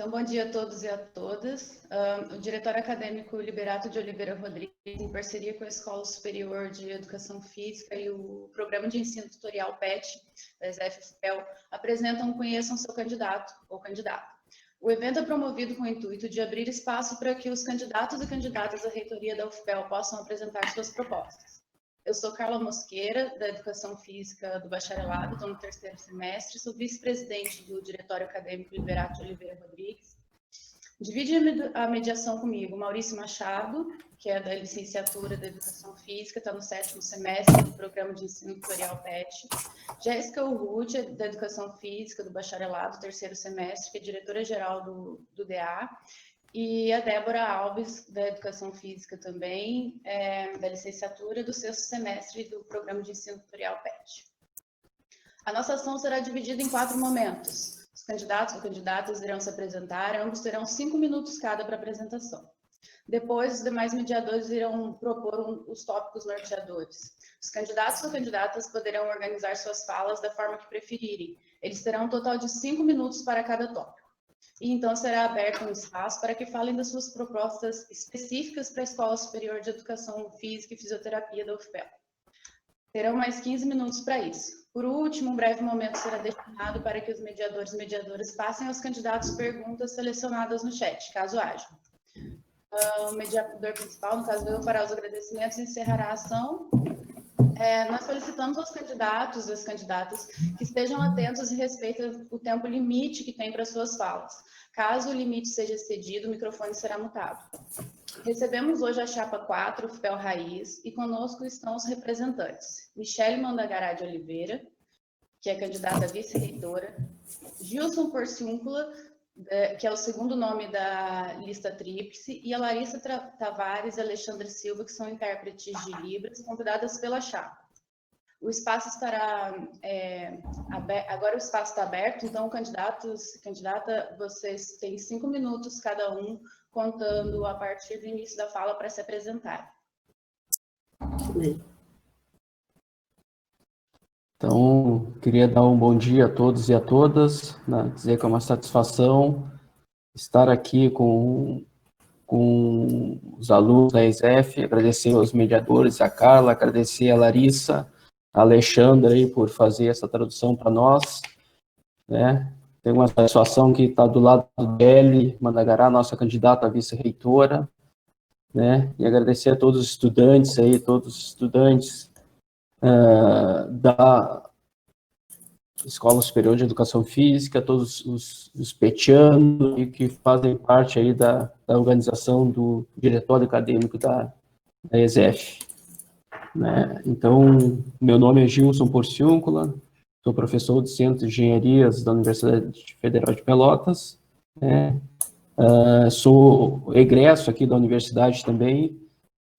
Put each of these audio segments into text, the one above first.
Então, bom dia a todos e a todas. O Diretório Acadêmico Liberato de Oliveira Rodrigues, em parceria com a Escola Superior de Educação Física e o Programa de Ensino Tutorial PET, da ESEF-FPEL, apresentam Conheçam Seu Candidato ou Candidata. O evento é promovido com o intuito de abrir espaço para que os candidatos e candidatas à reitoria da UFPEL possam apresentar suas propostas. Eu sou Carla Mosqueira, da Educação Física do Bacharelado, estou no 3º semestre, sou vice-presidente do Diretório Acadêmico Liberato de Oliveira Rodrigues. Divide a mediação comigo Maurício Machado, que é da licenciatura da Educação Física, está no 7º semestre do Programa de Ensino Tutorial PET. Jéssica Urrutia, da Educação Física do Bacharelado, 3º semestre, que é diretora-geral do DA. E a Débora Alves, da Educação Física também, da licenciatura do 6º semestre do Programa de Ensino Tutorial PET. A nossa ação será dividida em 4 momentos. Os candidatos ou candidatas irão se apresentar, ambos terão 5 minutos cada para apresentação. Depois, os demais mediadores irão propor os tópicos norteadores. Os candidatos ou candidatas poderão organizar suas falas da forma que preferirem. Eles terão um total de 5 minutos para cada tópico. E então será aberto um espaço para que falem das suas propostas específicas para a Escola Superior de Educação Física e Fisioterapia da UFPEL. Terão mais 15 minutos para isso. Por último, um breve momento será destinado para que os mediadores e mediadoras passem aos candidatos perguntas selecionadas no chat, caso haja. O mediador principal, no caso eu, fará os agradecimentos e encerrará a ação. Nós solicitamos aos candidatos e às candidatas que estejam atentos e respeitem o tempo limite que tem para suas falas. Caso o limite seja excedido, o microfone será mutado. Recebemos hoje a chapa 4, FPEL Raiz, e conosco estão os representantes. Michele Mandagará de Oliveira, que é candidata a vice-reitora, Gilson Porciúncula, que é o segundo nome da lista tríplice, e a Larissa Tavares e Alexandre Silva, que são intérpretes de Libras, convidadas pela chapa. O espaço estará aberto, agora o espaço está aberto, então, candidatos e candidata, vocês têm 5 minutos cada um, contando a partir do início da fala para se apresentar. Então, queria dar um bom dia a todos e a todas, né? Dizer que é uma satisfação estar aqui com os alunos da ESEF, agradecer aos mediadores, a Carla, agradecer a Larissa, a Alexandra aí por fazer essa tradução para nós, né? Tem uma satisfação que está do lado dele, Mandagará, nossa candidata a vice-reitora, né? E agradecer a todos os estudantes aí, da Escola Superior de Educação Física, todos os petianos e que fazem parte aí da organização do Diretório Acadêmico da ESEF. Né? Então, meu nome é Gilson Porciúncula, sou professor do Centro de Engenharias da Universidade Federal de Pelotas, né? Sou egresso aqui da universidade também,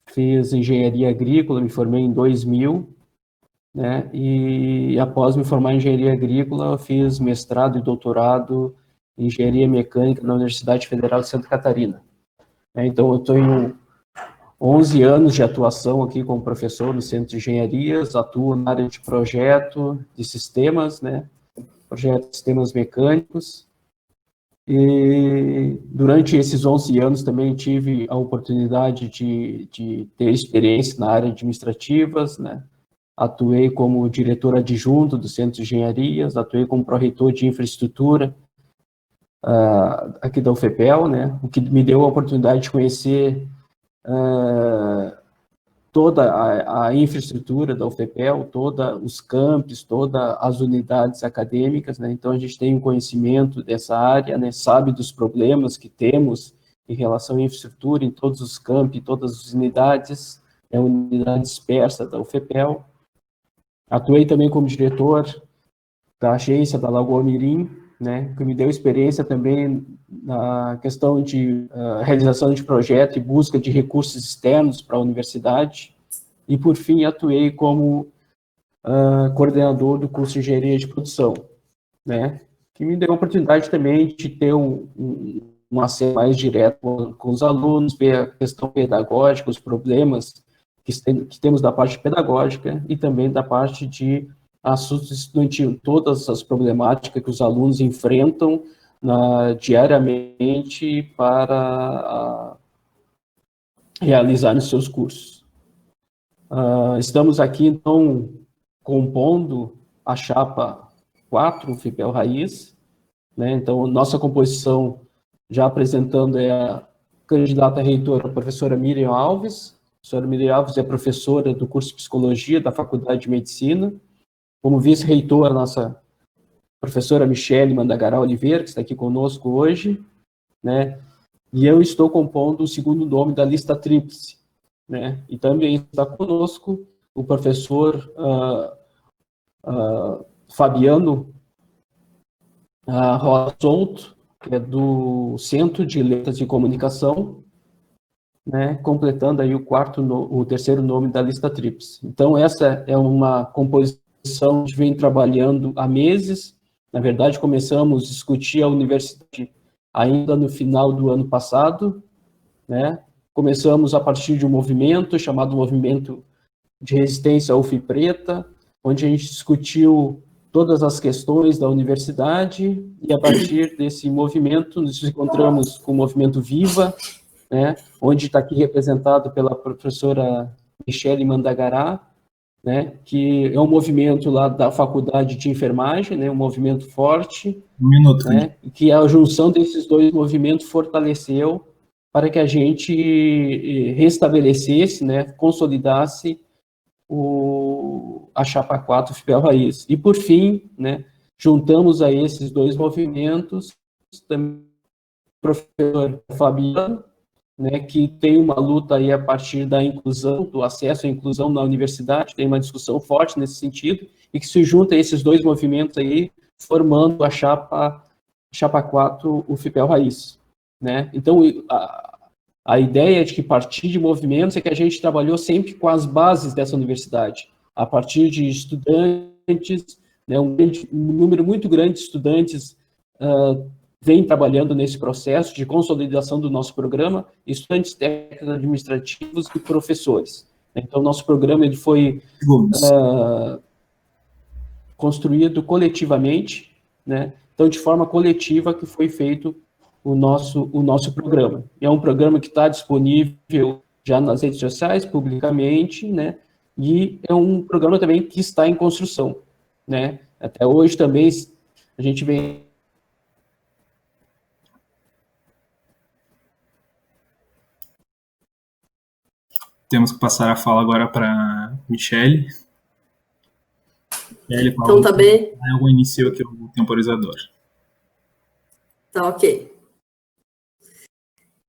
fiz engenharia agrícola, me formei em 2000, né? E após me formar em engenharia agrícola, fiz mestrado e doutorado em engenharia mecânica na Universidade Federal de Santa Catarina. Então, eu tenho 11 anos de atuação aqui como professor no Centro de Engenharias, atuo na área de projeto de sistemas, né? Projeto de sistemas mecânicos. E durante esses 11 anos também tive a oportunidade de ter experiência na área administrativas, né? Atuei como diretor adjunto do Centro de Engenharias, atuei como pró-reitor de infraestrutura aqui da UFPEL, né? O que me deu a oportunidade de conhecer toda a infraestrutura da UFPEL, todos os campos, todas as unidades acadêmicas, né? Então a gente tem um conhecimento dessa área, né? Sabe dos problemas que temos em relação à infraestrutura em todos os campos, todas as unidades, é uma unidade dispersa da UFPEL. Atuei também como diretor da agência da Lagoa Mirim, né, que me deu experiência também na questão de realização de projeto e busca de recursos externos para a universidade. E, por fim, atuei como coordenador do curso de Engenharia de Produção, né, que me deu a oportunidade também de ter um acesso mais direto com os alunos, ver a questão pedagógica, os problemas que temos da parte pedagógica e também da parte de assuntos estudantil, todas as problemáticas que os alunos enfrentam diariamente para realizar os seus cursos. Estamos aqui, então, compondo a chapa 4, FIPEL Raiz, né? Então, nossa composição, já apresentando, é a candidata a reitora, a professora Miriam Alves. A professora Miriam Alves é professora do curso de Psicologia da Faculdade de Medicina. Como vice-reitora, nossa professora Michele Mandagará Oliveira, que está aqui conosco hoje, né? E eu estou compondo o segundo nome da lista tríplice, né? E também está conosco o professor Fabiano Rosa Souto, que é do Centro de Letras e Comunicação, né? Completando aí o terceiro nome da lista tríplice. Então, essa é uma composição que a gente vem trabalhando há meses. Na verdade, começamos a discutir a universidade ainda no final do ano passado, né? Começamos a partir de um movimento chamado Movimento de Resistência à UF Preta, onde a gente discutiu todas as questões da universidade, e a partir desse movimento nos encontramos com o Movimento Viva, né? Onde está aqui representado pela professora Michele Mandagará, né, que é um movimento lá da Faculdade de Enfermagem, né, um movimento forte, né, que a junção desses dois movimentos fortaleceu para que a gente restabelecesse, né, consolidasse a Chapa 4 FIPEL Raiz. E, por fim, né, juntamos a esses dois movimentos também o professor Fabiano, né, que tem uma luta aí a partir da inclusão, do acesso à inclusão na universidade, tem uma discussão forte nesse sentido, e que se junta a esses dois movimentos aí, formando a Chapa 4, o FIPEL Raiz, né? Então, a ideia de que partir de movimentos é que a gente trabalhou sempre com as bases dessa universidade, a partir de estudantes, né, um número muito grande de estudantes vem trabalhando nesse processo de consolidação do nosso programa, estudantes técnicos administrativos e professores. Então, nosso programa ele foi construído coletivamente, né? Então, de forma coletiva que foi feito o nosso programa. É um programa que está disponível já nas redes sociais, publicamente, né? E é um programa também que está em construção, né? Até hoje também a gente vem... Temos que passar a fala agora para Michele. Então, tá bem. Eu inicio aqui o temporizador. Tá, ok.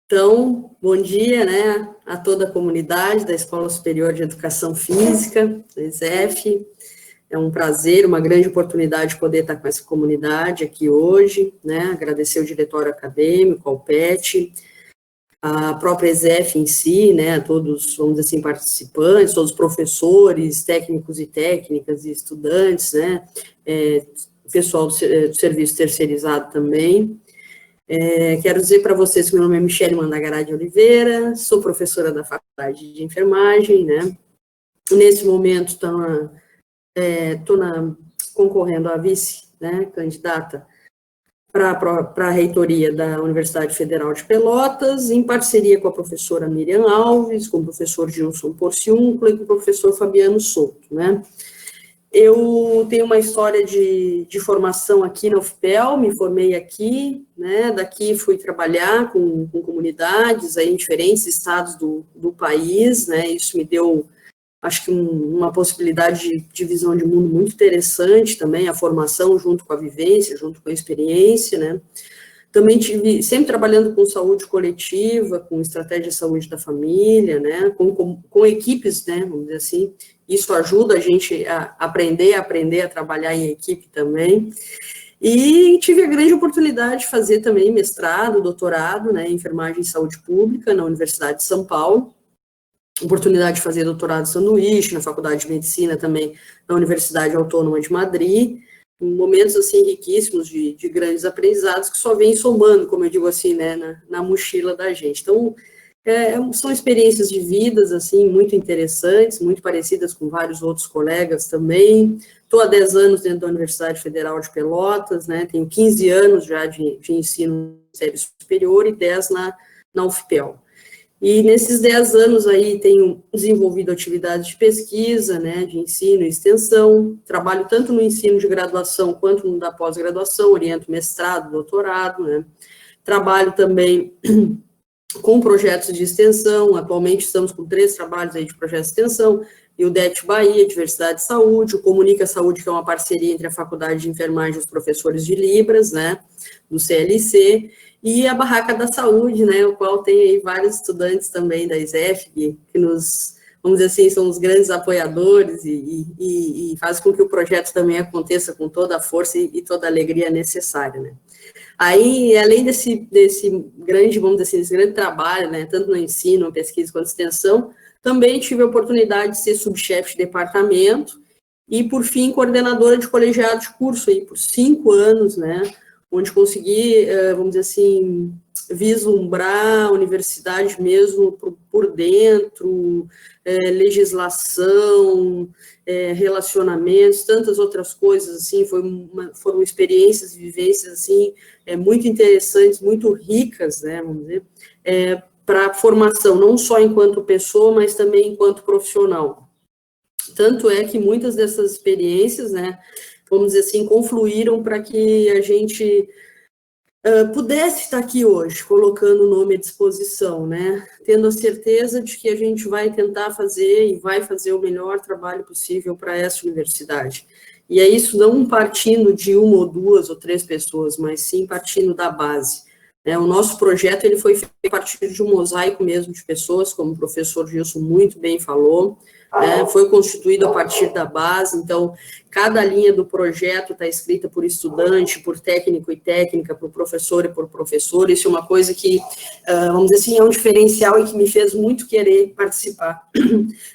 Então, bom dia, né, a toda a comunidade da Escola Superior de Educação Física, da ESEF. É um prazer, uma grande oportunidade poder estar com essa comunidade aqui hoje, né, agradecer o diretório acadêmico, ao PET, a própria ESEF em si, né, todos, vamos dizer assim, participantes, todos os professores, técnicos e técnicas e estudantes, né, pessoal do serviço terceirizado também. Quero dizer para vocês que meu nome é Michele Mandagará de Oliveira, sou professora da Faculdade de Enfermagem, né, nesse momento estou concorrendo a vice, né, candidata para a reitoria da Universidade Federal de Pelotas, em parceria com a professora Miriam Alves, com o professor Gilson Porciúncula e com o professor Fabiano Souto, né. Eu tenho uma história de formação aqui na UFPEL, me formei aqui, né, daqui fui trabalhar com comunidades aí em diferentes estados do país, né, isso me deu, acho que uma possibilidade de visão de mundo muito interessante também, a formação junto com a vivência, junto com a experiência, né. Também tive, sempre trabalhando com saúde coletiva, com estratégia de saúde da família, né, com equipes, né, vamos dizer assim, isso ajuda a gente a aprender a trabalhar em equipe também. E tive a grande oportunidade de fazer também mestrado, doutorado, né, em enfermagem e saúde pública na Universidade de São Paulo, oportunidade de fazer doutorado de sanduíche na Faculdade de Medicina também na Universidade Autônoma de Madrid, momentos, assim, riquíssimos de grandes aprendizados que só vêm somando, como eu digo assim, né, na mochila da gente. Então, São experiências de vidas, assim, muito interessantes, muito parecidas com vários outros colegas também. Estou há 10 anos dentro da Universidade Federal de Pelotas, né, tenho 15 anos já de ensino no Ministério Superior e 10 na UFPEL. E nesses 10 anos aí tenho desenvolvido atividades de pesquisa, né, de ensino e extensão, trabalho tanto no ensino de graduação quanto no da pós-graduação, oriento mestrado, doutorado, né, trabalho também com projetos de extensão, atualmente estamos com 3 trabalhos aí de projetos de extensão, e o DET Bahia, Diversidade e Saúde, o Comunica Saúde, que é uma parceria entre a Faculdade de Enfermagem e os professores de Libras, né, do CLC, e a Barraca da Saúde, né, o qual tem aí vários estudantes também da ISEFG, que nos, vamos dizer assim, são os grandes apoiadores e fazem com que o projeto também aconteça com toda a força e toda a alegria necessária, né. Aí, além desse grande, vamos dizer assim, desse grande trabalho, né, tanto no ensino, pesquisa quanto extensão, também tive a oportunidade de ser subchefe de departamento e, por fim, coordenadora de colegiado de curso aí por 5 anos, né, onde consegui, vamos dizer assim, vislumbrar a universidade mesmo por dentro, legislação, relacionamentos, tantas outras coisas, assim, foram experiências e vivências, assim, muito interessantes, muito ricas, né, vamos dizer, para a formação, não só enquanto pessoa, mas também enquanto profissional. Tanto é que muitas dessas experiências, né, vamos dizer assim, confluíram para que a gente pudesse estar aqui hoje, colocando o nome à disposição, né, tendo a certeza de que a gente vai tentar fazer e vai fazer o melhor trabalho possível para essa universidade. E é isso não partindo de 1 ou 2 ou 3 pessoas, mas sim partindo da base. O nosso projeto ele foi feito a partir de um mosaico mesmo de pessoas, como o professor Gilson muito bem falou, foi constituído a partir da base, então, cada linha do projeto está escrita por estudante, por técnico e técnica, por professor e por professor, isso é uma coisa que, vamos dizer assim, é um diferencial e que me fez muito querer participar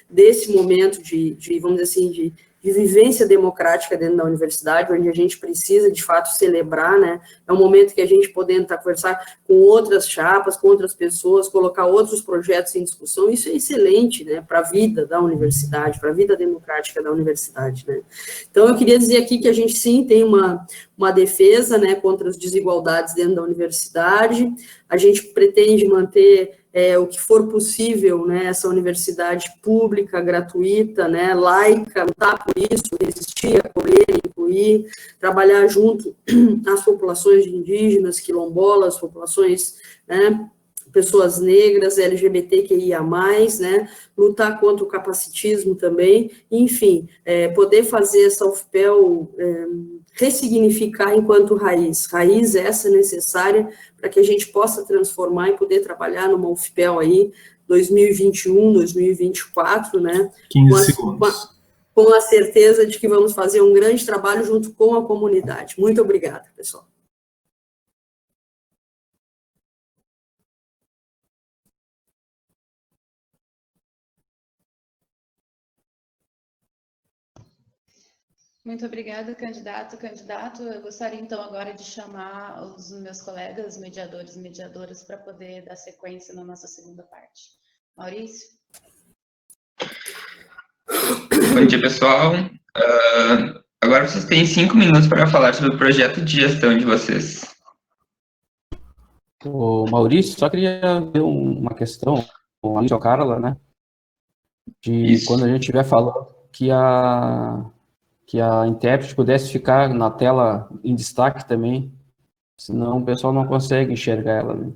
desse momento de vamos dizer assim, de vivência democrática dentro da universidade, onde a gente precisa, de fato, celebrar, né, é um momento que a gente poder conversar com outras chapas, com outras pessoas, colocar outros projetos em discussão, isso é excelente, né, para a vida da universidade, para a vida democrática da universidade, né. Então, eu queria dizer aqui que a gente, sim, tem uma defesa, né, contra as desigualdades dentro da universidade, a gente pretende manter o que for possível, né, essa universidade pública, gratuita, né, laica, lutar por isso, resistir, acolher, incluir, trabalhar junto às populações indígenas, quilombolas, populações, né, pessoas negras, LGBTQIA+, né, lutar contra o capacitismo também, enfim, poder fazer essa UFPEL ressignificar enquanto raiz essa necessária para que a gente possa transformar e poder trabalhar numa UFPEL aí, 2021, 2024, né, 15 segundos. Com a certeza de que vamos fazer um grande trabalho junto com a comunidade. Muito obrigada, pessoal. Muito obrigada, candidato. Eu gostaria, então, agora de chamar os meus colegas, mediadores e mediadoras, para poder dar sequência na nossa segunda parte. Maurício? Bom dia, pessoal. Agora vocês têm 5 minutos para falar sobre o projeto de gestão de vocês. O Maurício, só queria ver uma questão, com a Carla, né? De isso. Quando a gente estiver falando que a intérprete pudesse ficar na tela em destaque também, senão o pessoal não consegue enxergar ela, né?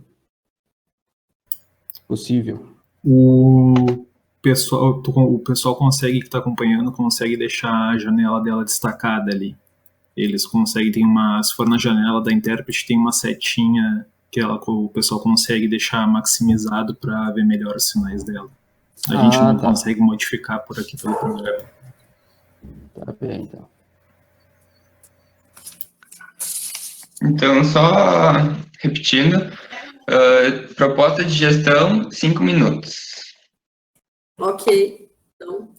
Se possível. O pessoal consegue, que está acompanhando, consegue deixar a janela dela destacada ali. Eles conseguem, se for na janela da intérprete, tem uma setinha que o pessoal consegue deixar maximizado para ver melhor os sinais dela. A gente não consegue modificar por aqui pelo programa. Tá bem, então. Então, só repetindo, proposta de gestão, 5 minutos. Ok, então,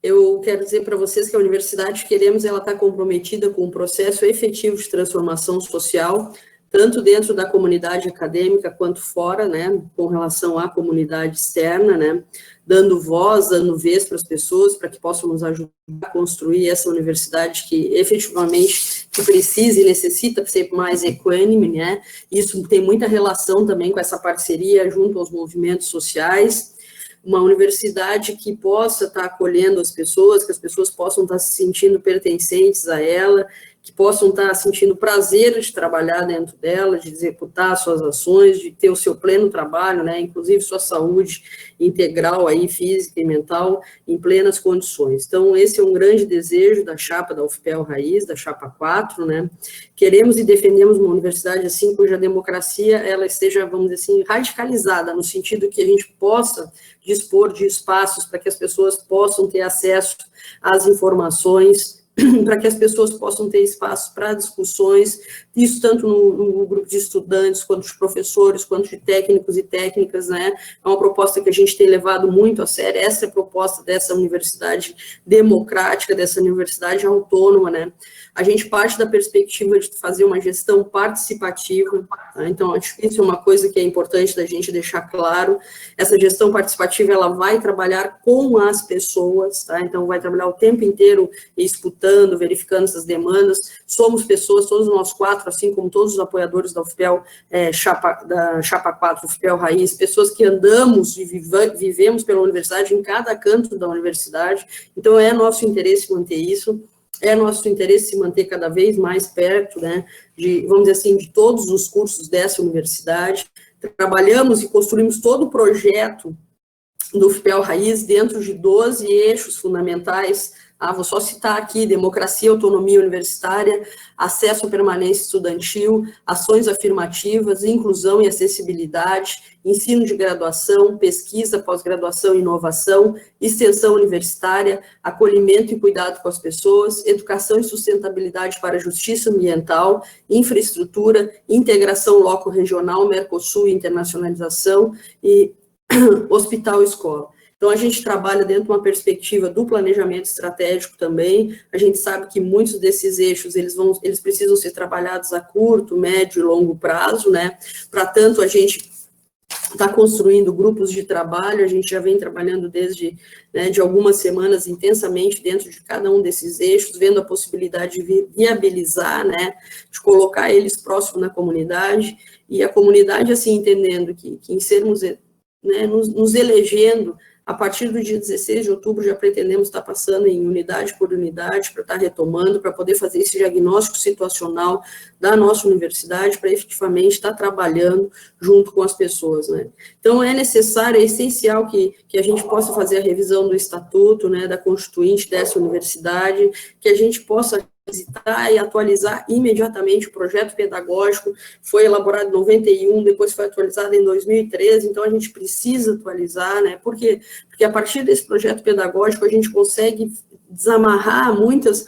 eu quero dizer para vocês que a Universidade Queremos, ela está comprometida com um processo efetivo de transformação social, tanto dentro da comunidade acadêmica quanto fora, né, com relação à comunidade externa, né, dando voz, dando vez para as pessoas, para que possam nos ajudar a construir essa universidade que efetivamente que precisa e necessita ser mais equânime, né, isso tem muita relação também com essa parceria junto aos movimentos sociais, uma universidade que possa estar acolhendo as pessoas, que as pessoas possam estar se sentindo pertencentes a ela, que possam estar sentindo prazer de trabalhar dentro dela, de executar suas ações, de ter o seu pleno trabalho, né, inclusive sua saúde integral aí, física e mental, em plenas condições. Então, esse é um grande desejo da chapa da UFPEL Raiz, da chapa 4, né, queremos e defendemos uma universidade assim, cuja democracia, ela esteja, vamos dizer assim, radicalizada, no sentido que a gente possa dispor de espaços para que as pessoas possam ter acesso às informações, para que as pessoas possam ter espaço para discussões, isso tanto no grupo de estudantes, quanto de professores, quanto de técnicos e técnicas, né, é uma proposta que a gente tem levado muito a sério, essa é a proposta dessa universidade democrática, dessa universidade autônoma, né, a gente parte da perspectiva de fazer uma gestão participativa, tá? Então, acho que isso é uma coisa que é importante da gente deixar claro, essa gestão participativa, ela vai trabalhar com as pessoas, tá? Então, vai trabalhar o tempo inteiro escutando, verificando essas demandas, somos pessoas, todos nós 4, assim como todos os apoiadores da UFPEL, da Chapa 4, UFPEL Raiz, pessoas que andamos e vivemos pela universidade, em cada canto da universidade, então é nosso interesse manter isso, é nosso interesse se manter cada vez mais perto, né, vamos dizer assim, de todos os cursos dessa universidade, trabalhamos e construímos todo o projeto do UFPEL Raiz dentro de 12 eixos fundamentais. Vou só citar aqui: democracia, autonomia universitária, acesso à permanência estudantil, ações afirmativas, inclusão e acessibilidade, ensino de graduação, pesquisa, pós-graduação e inovação, extensão universitária, acolhimento e cuidado com as pessoas, educação e sustentabilidade para a justiça ambiental, infraestrutura, integração loco-regional, Mercosul e internacionalização, e hospital e escola. Então, a gente trabalha dentro de uma perspectiva do planejamento estratégico também, a gente sabe que muitos desses eixos, eles precisam ser trabalhados a curto, médio e longo prazo, né, para tanto a gente está construindo grupos de trabalho, a gente já vem trabalhando desde, né, de algumas semanas intensamente dentro de cada um desses eixos, vendo a possibilidade de viabilizar, né, de colocar eles próximo na comunidade, e a comunidade, assim, entendendo que em sermos, né, nos elegendo, a partir do dia 16 de outubro, já pretendemos estar passando em unidade por unidade, para estar retomando, para poder fazer esse diagnóstico situacional da nossa universidade, para efetivamente estar trabalhando junto com as pessoas, né. Então, é necessário, é essencial que a gente possa fazer a revisão do estatuto, né, da constituinte dessa universidade, que a gente possa visitar e atualizar imediatamente o projeto pedagógico, foi elaborado em 91, depois foi atualizado em 2013, então a gente precisa atualizar, né, porque a partir desse projeto pedagógico a gente consegue desamarrar muitas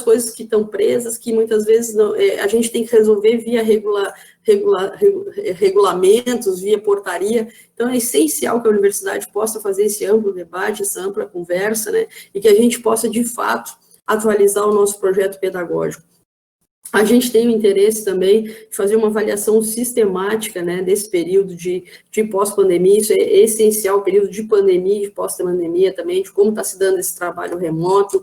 coisas que estão presas, que muitas vezes não, a gente tem que resolver via regulamentos, via portaria. Então é essencial que a universidade possa fazer esse amplo debate, essa ampla conversa, né, e que a gente possa, de fato, atualizar o nosso projeto pedagógico. A gente tem o interesse também de fazer uma avaliação sistemática, né, desse período de pós-pandemia, isso é essencial, período de pandemia e de pós-pandemia também, de como está se dando esse trabalho remoto,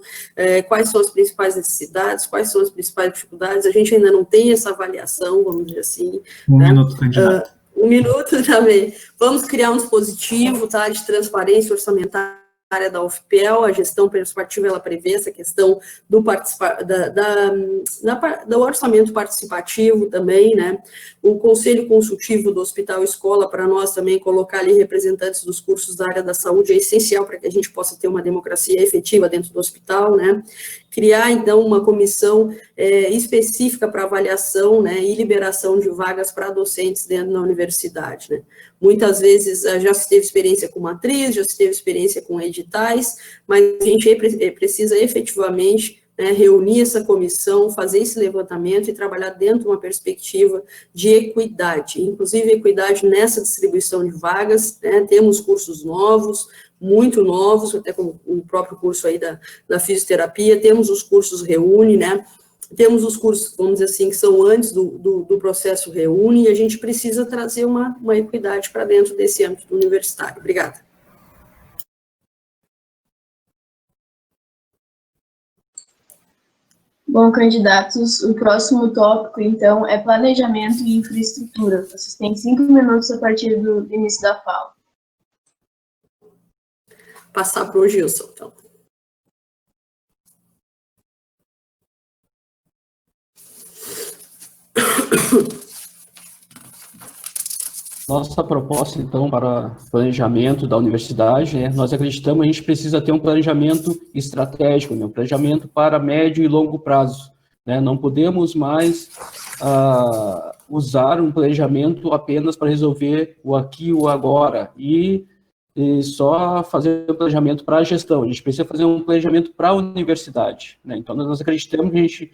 quais são as principais necessidades, quais são as principais dificuldades, a gente ainda não tem essa avaliação, vamos dizer assim. Minuto, candidato. Um minuto também. Vamos criar um dispositivo, tá, de transparência orçamentária da UFPEL, a gestão participativa, ela prevê essa questão do orçamento participativo também, né, o conselho consultivo do Hospital Escola, para nós também colocar ali representantes dos cursos da área da saúde, é essencial para que a gente possa ter uma democracia efetiva dentro do hospital, né, criar, então, uma comissão específica para avaliação, né, e liberação de vagas para docentes dentro da universidade, né. Muitas vezes já se teve experiência com matriz, já se teve experiência com editais, mas a gente precisa efetivamente, né, reunir essa comissão, fazer esse levantamento e trabalhar dentro de uma perspectiva de equidade, inclusive equidade nessa distribuição de vagas, né, temos cursos novos, muito novos, até como o próprio curso aí da fisioterapia, temos os cursos Reúne, né, temos os cursos, vamos dizer assim, que são antes do processo Reúne, e a gente precisa trazer uma equidade para dentro desse âmbito universitário. Obrigada. Bom, candidatos, o próximo tópico, então, é planejamento e infraestrutura. Vocês têm 5 minutos a partir do início da fala. Passar para o Gilson, então. Nossa proposta, então, para planejamento da universidade, nós acreditamos que a gente precisa ter um planejamento estratégico, um planejamento para médio e longo prazo. Não podemos mais usar um planejamento apenas para resolver o aqui e o agora, e só fazer um planejamento para a gestão. A gente precisa fazer um planejamento para a universidade. Então, nós acreditamos que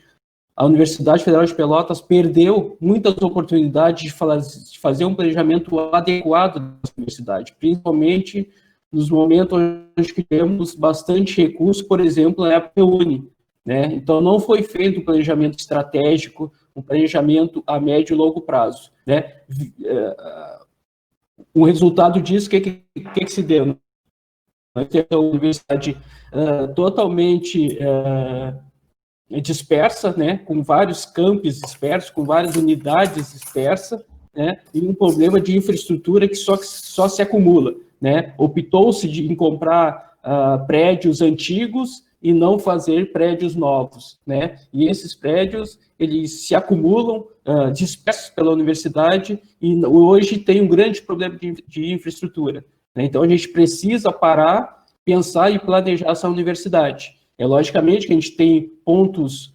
a Universidade Federal de Pelotas perdeu muitas oportunidades de fazer um planejamento adequado da universidade, principalmente nos momentos onde temos bastante recurso, por exemplo, na época da Uni. Então, não foi feito um planejamento estratégico, um planejamento a médio e longo prazo. O resultado disso, o que se deu? Nós temos a universidade totalmente dispersa, com vários campos dispersos, com várias unidades dispersas, e um problema de infraestrutura que só se acumula. Optou-se em comprar prédios antigos e não fazer prédios novos. E esses prédios, eles se acumulam dispersos pela universidade e hoje tem um grande problema de infraestrutura. Então, a gente precisa parar, pensar e planejar essa universidade. Logicamente que a gente tem pontos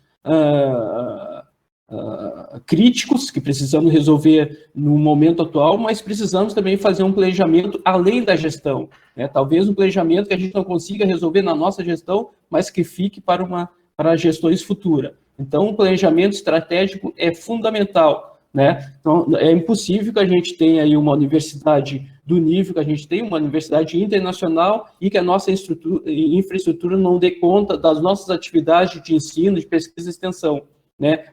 críticos que precisamos resolver no momento atual, mas precisamos também fazer um planejamento além da gestão. Talvez um planejamento que a gente não consiga resolver na nossa gestão, mas que fique para gestões futuras. Então, um planejamento estratégico é fundamental. Então, é impossível que a gente tenha aí uma universidade do nível que a gente tem, uma universidade internacional, e que a nossa infraestrutura não dê conta das nossas atividades de ensino, de pesquisa e extensão.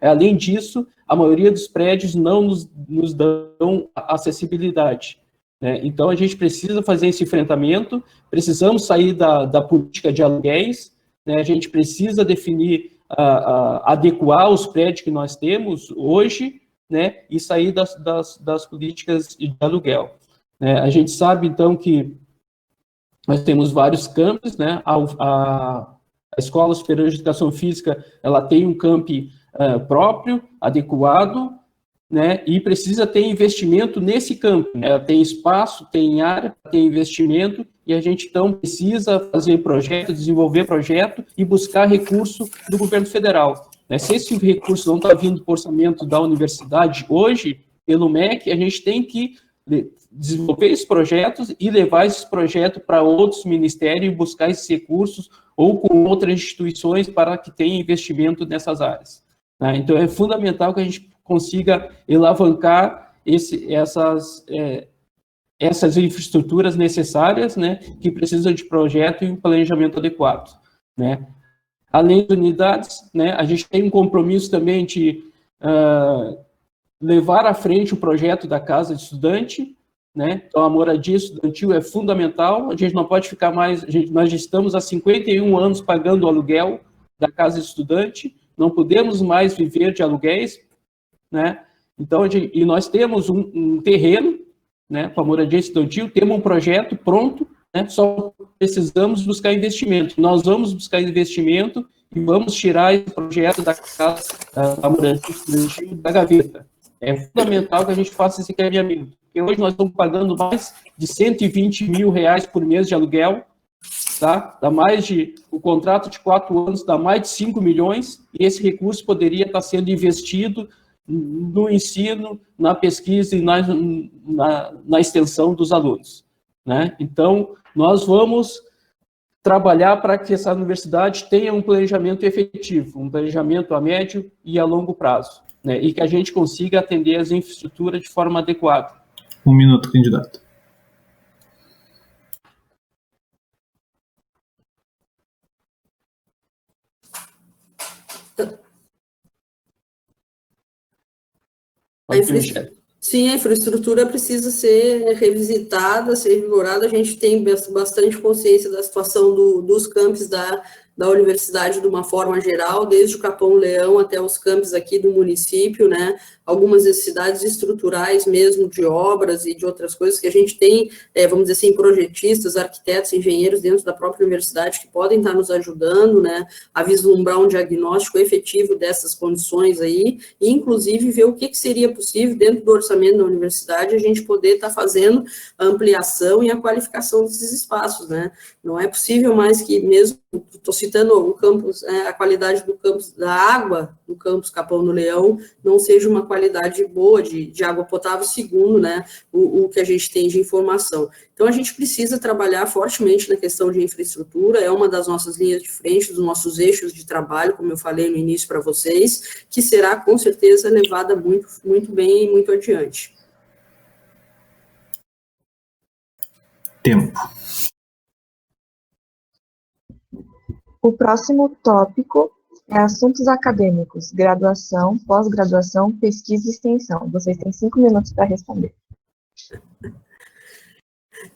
Além disso, a maioria dos prédios não nos dão acessibilidade. Então, a gente precisa fazer esse enfrentamento, precisamos sair da política de aluguéis, a gente precisa definir, adequar os prédios que nós temos hoje, e sair das políticas de aluguel. A gente sabe, então, que nós temos vários campos, a Escola Superior de Educação Física, ela tem um campi próprio, adequado, e precisa ter investimento nesse campo. Ela tem espaço, tem área, tem investimento, e a gente, então, precisa fazer projeto, desenvolver projeto e buscar recurso do governo federal. Se esse recurso não está vindo para o orçamento da universidade hoje, pelo MEC, a gente tem que desenvolver esses projetos e levar esses projetos para outros ministérios e buscar esses recursos ou com outras instituições para que tenha investimento nessas áreas. Então, é fundamental que a gente consiga alavancar essas infraestruturas necessárias, que precisam de projeto e um planejamento adequado. Além das unidades, a gente tem um compromisso também de levar à frente o projeto da casa de estudante, Então, a moradia estudantil é fundamental, a gente não pode ficar mais, nós já estamos há 51 anos pagando o aluguel da casa de estudante, não podemos mais viver de aluguéis, Então, e nós temos um terreno, com a moradia estudantil, temos um projeto pronto, só precisamos buscar investimento. Nós vamos buscar investimento e vamos tirar esse projeto da casa da moradia estudantil da gaveta. É fundamental que a gente faça esse encaminhamento, porque hoje nós estamos pagando mais de 120 mil reais por mês de aluguel, dá mais o contrato de 4 anos dá mais de 5 milhões, e esse recurso poderia estar sendo investido no ensino, na pesquisa e na extensão dos alunos. Então, nós vamos trabalhar para que essa universidade tenha um planejamento efetivo, um planejamento a médio e a longo prazo, e que a gente consiga atender as infraestruturas de forma adequada. 1 minuto, candidato. Sim, a infraestrutura precisa ser revisitada, ser revigorada. A gente tem bastante consciência da situação dos campos da universidade de uma forma geral, desde o Capão Leão até os campos aqui do município, né? Algumas necessidades estruturais mesmo de obras e de outras coisas que a gente tem, vamos dizer assim, projetistas, arquitetos, engenheiros dentro da própria universidade que podem estar nos ajudando, né, a vislumbrar um diagnóstico efetivo dessas condições aí, e inclusive ver o que seria possível dentro do orçamento da universidade a gente poder estar fazendo a ampliação e a qualificação desses espaços, né? Não é possível mais que mesmo, estou citando o campus, a qualidade do campus da água, do campus Capão do Leão, não seja uma qualidade boa de água potável, segundo, né, o que a gente tem de informação. Então, a gente precisa trabalhar fortemente na questão de infraestrutura, é uma das nossas linhas de frente, dos nossos eixos de trabalho, como eu falei no início para vocês, que será, com certeza, levada muito, muito bem e muito adiante. Tempo. O próximo tópico é assuntos acadêmicos, graduação, pós-graduação, pesquisa e extensão. Vocês têm 5 minutos para responder.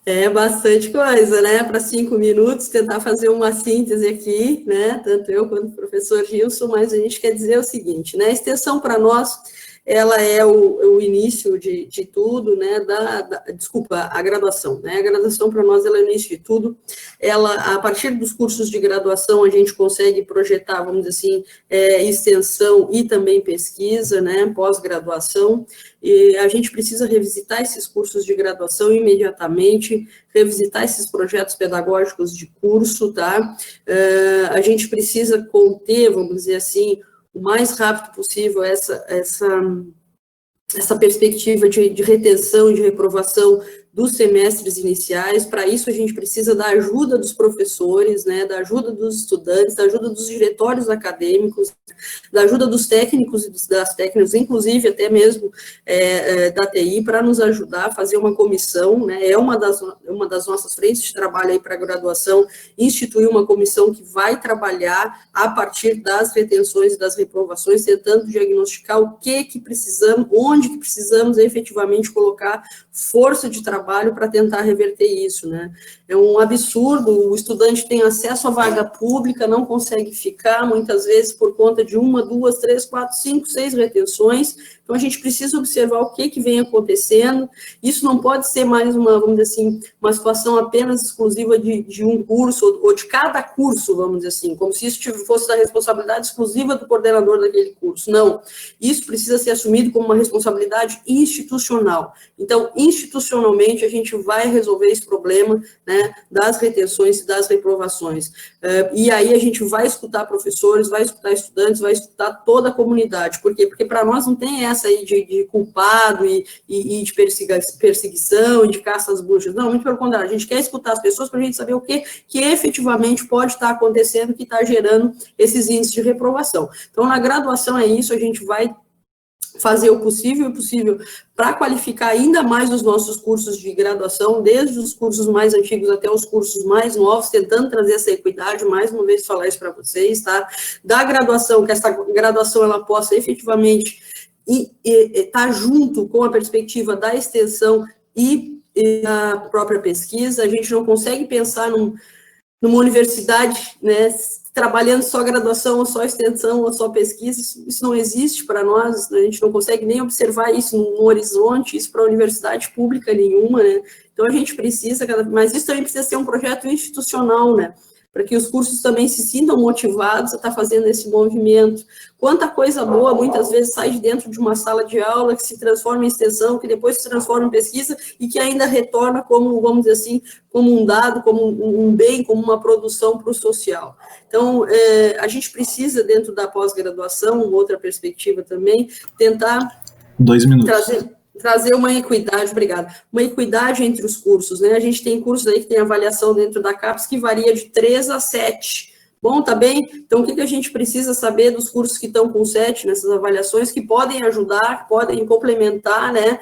É bastante coisa, né? Para 5 minutos, tentar fazer uma síntese aqui, né? Tanto eu quanto o professor Gilson, mas a gente quer dizer o seguinte, né? A extensão para nós, ela é o início de tudo, né? Desculpa, a graduação, né? A graduação para nós, ela é o início de tudo. Ela, a partir dos cursos de graduação, a gente consegue projetar, vamos dizer assim, extensão e também pesquisa, né? Pós-graduação. E a gente precisa revisitar esses cursos de graduação imediatamente, revisitar esses projetos pedagógicos de curso, tá? A gente precisa conter, vamos dizer assim, o mais rápido possível essa perspectiva de retenção e de reprovação dos semestres iniciais. Para isso, a gente precisa da ajuda dos professores, né, da ajuda dos estudantes, da ajuda dos diretórios acadêmicos, da ajuda dos técnicos e das técnicas, inclusive até mesmo da TI, para nos ajudar a fazer uma comissão, né, é uma das nossas frentes de trabalho aí para a graduação, instituir uma comissão que vai trabalhar a partir das retenções e das reprovações, tentando diagnosticar o que precisamos, onde que precisamos efetivamente colocar força de trabalho para tentar reverter isso, né? É um absurdo, o estudante tem acesso à vaga pública, não consegue ficar, muitas vezes por conta de 1, 2, 3, 4, 5, 6 retenções. Então, a gente precisa observar o que vem acontecendo. Isso não pode ser mais vamos dizer assim, uma situação apenas exclusiva de um curso, ou de cada curso, vamos dizer assim, como se isso fosse da responsabilidade exclusiva do coordenador daquele curso. Não, isso precisa ser assumido como uma responsabilidade institucional. Então, institucionalmente, a gente vai resolver esse problema, né, das retenções e das reprovações. E aí a gente vai escutar professores, vai escutar estudantes, vai escutar toda a comunidade. Por quê? Porque para nós não tem essa aí de culpado e de perseguição e de caça às bruxas. Não, muito pelo contrário, a gente quer escutar as pessoas para a gente saber o que efetivamente pode estar acontecendo, que está gerando esses índices de reprovação. Então, na graduação é isso, a gente vai fazer o possível para qualificar ainda mais os nossos cursos de graduação, desde os cursos mais antigos até os cursos mais novos, tentando trazer essa equidade, mais uma vez falar isso para vocês, tá? Da graduação, que essa graduação ela possa efetivamente estar junto com a perspectiva da extensão e da própria pesquisa. A gente não consegue pensar numa universidade, né, trabalhando só graduação, ou só extensão, ou só pesquisa, isso não existe para nós, a gente não consegue nem observar isso no horizonte, isso para a universidade pública nenhuma, né, então a gente precisa, mas isso também precisa ser um projeto institucional, né, para que os cursos também se sintam motivados a estar fazendo esse movimento. Quanta coisa boa, muitas vezes, sai de dentro de uma sala de aula, que se transforma em extensão, que depois se transforma em pesquisa, e que ainda retorna como, vamos dizer assim, como um dado, como um bem, como uma produção para o social. Então, a gente precisa, dentro da pós-graduação, outra perspectiva também, tentar 2 minutos. Trazer uma equidade, obrigada, uma equidade entre os cursos, né, a gente tem cursos aí que tem avaliação dentro da CAPES que varia de 3 a 7, bom, tá bem? Então, o que a gente precisa saber dos cursos que estão com 7 nessas avaliações, que podem ajudar, que podem complementar, né,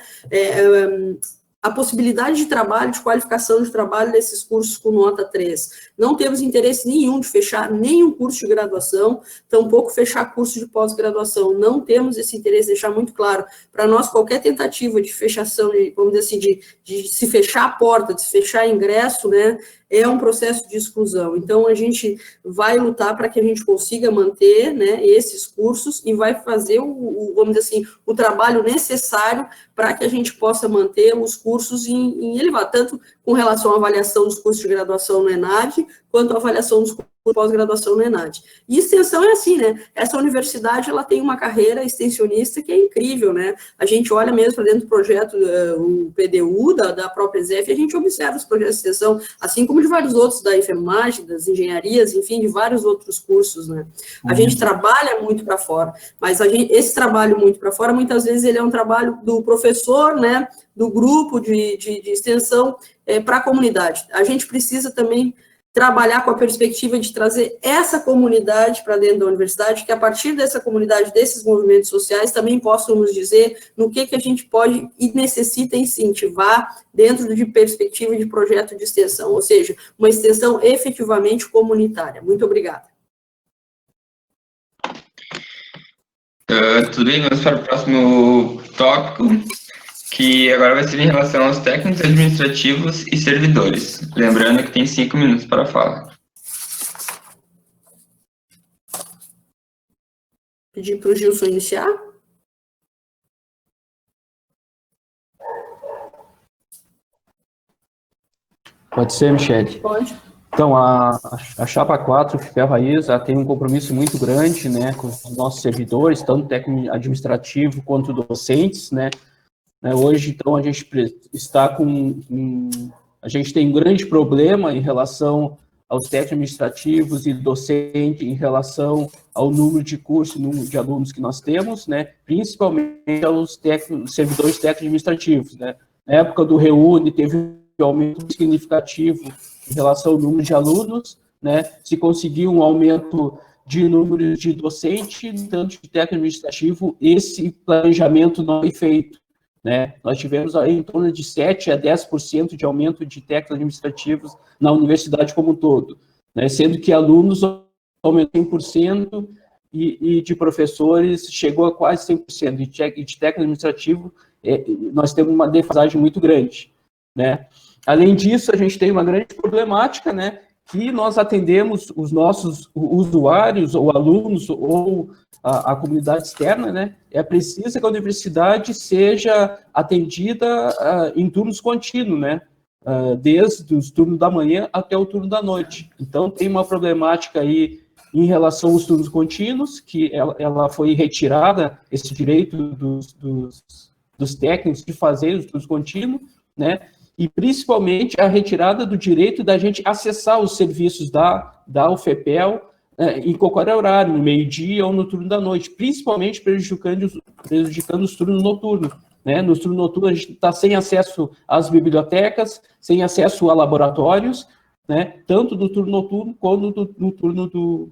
a possibilidade de trabalho, de qualificação de trabalho desses cursos com nota 3. Não temos interesse nenhum de fechar nenhum curso de graduação, tampouco fechar curso de pós-graduação. Não temos esse interesse, deixar muito claro. Para nós, qualquer tentativa de fechação, vamos dizer assim, de se fechar a porta, de se fechar ingresso, né, é um processo de exclusão. Então, a gente vai lutar para que a gente consiga manter, né, esses cursos e vai fazer, vamos dizer assim, o trabalho necessário para que a gente possa manter os cursos em elevado, tanto com relação à avaliação dos cursos de graduação no ENAD, quanto à avaliação dos cursos de pós-graduação no ENAD. E extensão é assim, né? Essa universidade, ela tem uma carreira extensionista que é incrível, né? A gente olha mesmo para dentro do projeto, o PDU, da própria ESEF, e a gente observa os projetos de extensão, assim como de vários outros, da enfermagem, das engenharias, enfim, de vários outros cursos, né? A gente trabalha muito para fora, mas esse trabalho muito para fora, muitas vezes, ele é um trabalho do professor, né? Do grupo de extensão para a comunidade. A gente precisa também trabalhar com a perspectiva de trazer essa comunidade para dentro da universidade, que a partir dessa comunidade, desses movimentos sociais, também possam nos dizer no que a gente pode e necessita incentivar dentro de perspectiva de projeto de extensão, ou seja, uma extensão efetivamente comunitária. Muito obrigada. Tudo bem, vamos para o próximo tópico, que agora vai ser em relação aos técnicos administrativos e servidores. Lembrando que tem 5 minutos para a fala. Pedir para o Gilson iniciar. Pode ser, Michele? Pode. Então, a Chapa 4, Ferro Raiz, tem um compromisso muito grande, né, com os nossos servidores, tanto técnico administrativo quanto docentes, né. Hoje, então, a gente está a gente tem um grande problema em relação aos técnicos administrativos e docentes, em relação ao número de cursos, número de alunos que nós temos, né, principalmente aos servidores técnicos administrativos, né. Na época do Reúne, teve um aumento significativo em relação ao número de alunos, né, se conseguiu um aumento de número de docente, tanto de técnico administrativo, esse planejamento não foi feito. Né? Nós tivemos aí em torno de 7% a 10% de aumento de técnicos administrativos na universidade como um todo, né? Sendo que alunos aumentou 100% e de professores chegou a quase 100%, e de técnico administrativo nós temos uma defasagem muito grande, né? Além disso, a gente tem uma grande problemática, né, que nós atendemos os nossos usuários, ou alunos, ou a comunidade externa, né, é preciso que a universidade seja atendida em turnos contínuos, né, desde os turnos da manhã até o turno da noite. Então, tem uma problemática aí em relação aos turnos contínuos, que ela foi retirada, esse direito dos técnicos de fazer os turnos contínuos, né, e principalmente a retirada do direito da gente acessar os serviços da UFPEL em qualquer horário, no meio-dia ou no turno da noite, principalmente prejudicando os turnos noturnos. Né? No turno noturno, a gente está sem acesso às bibliotecas, sem acesso a laboratórios, né? Tanto no turno noturno quanto no turno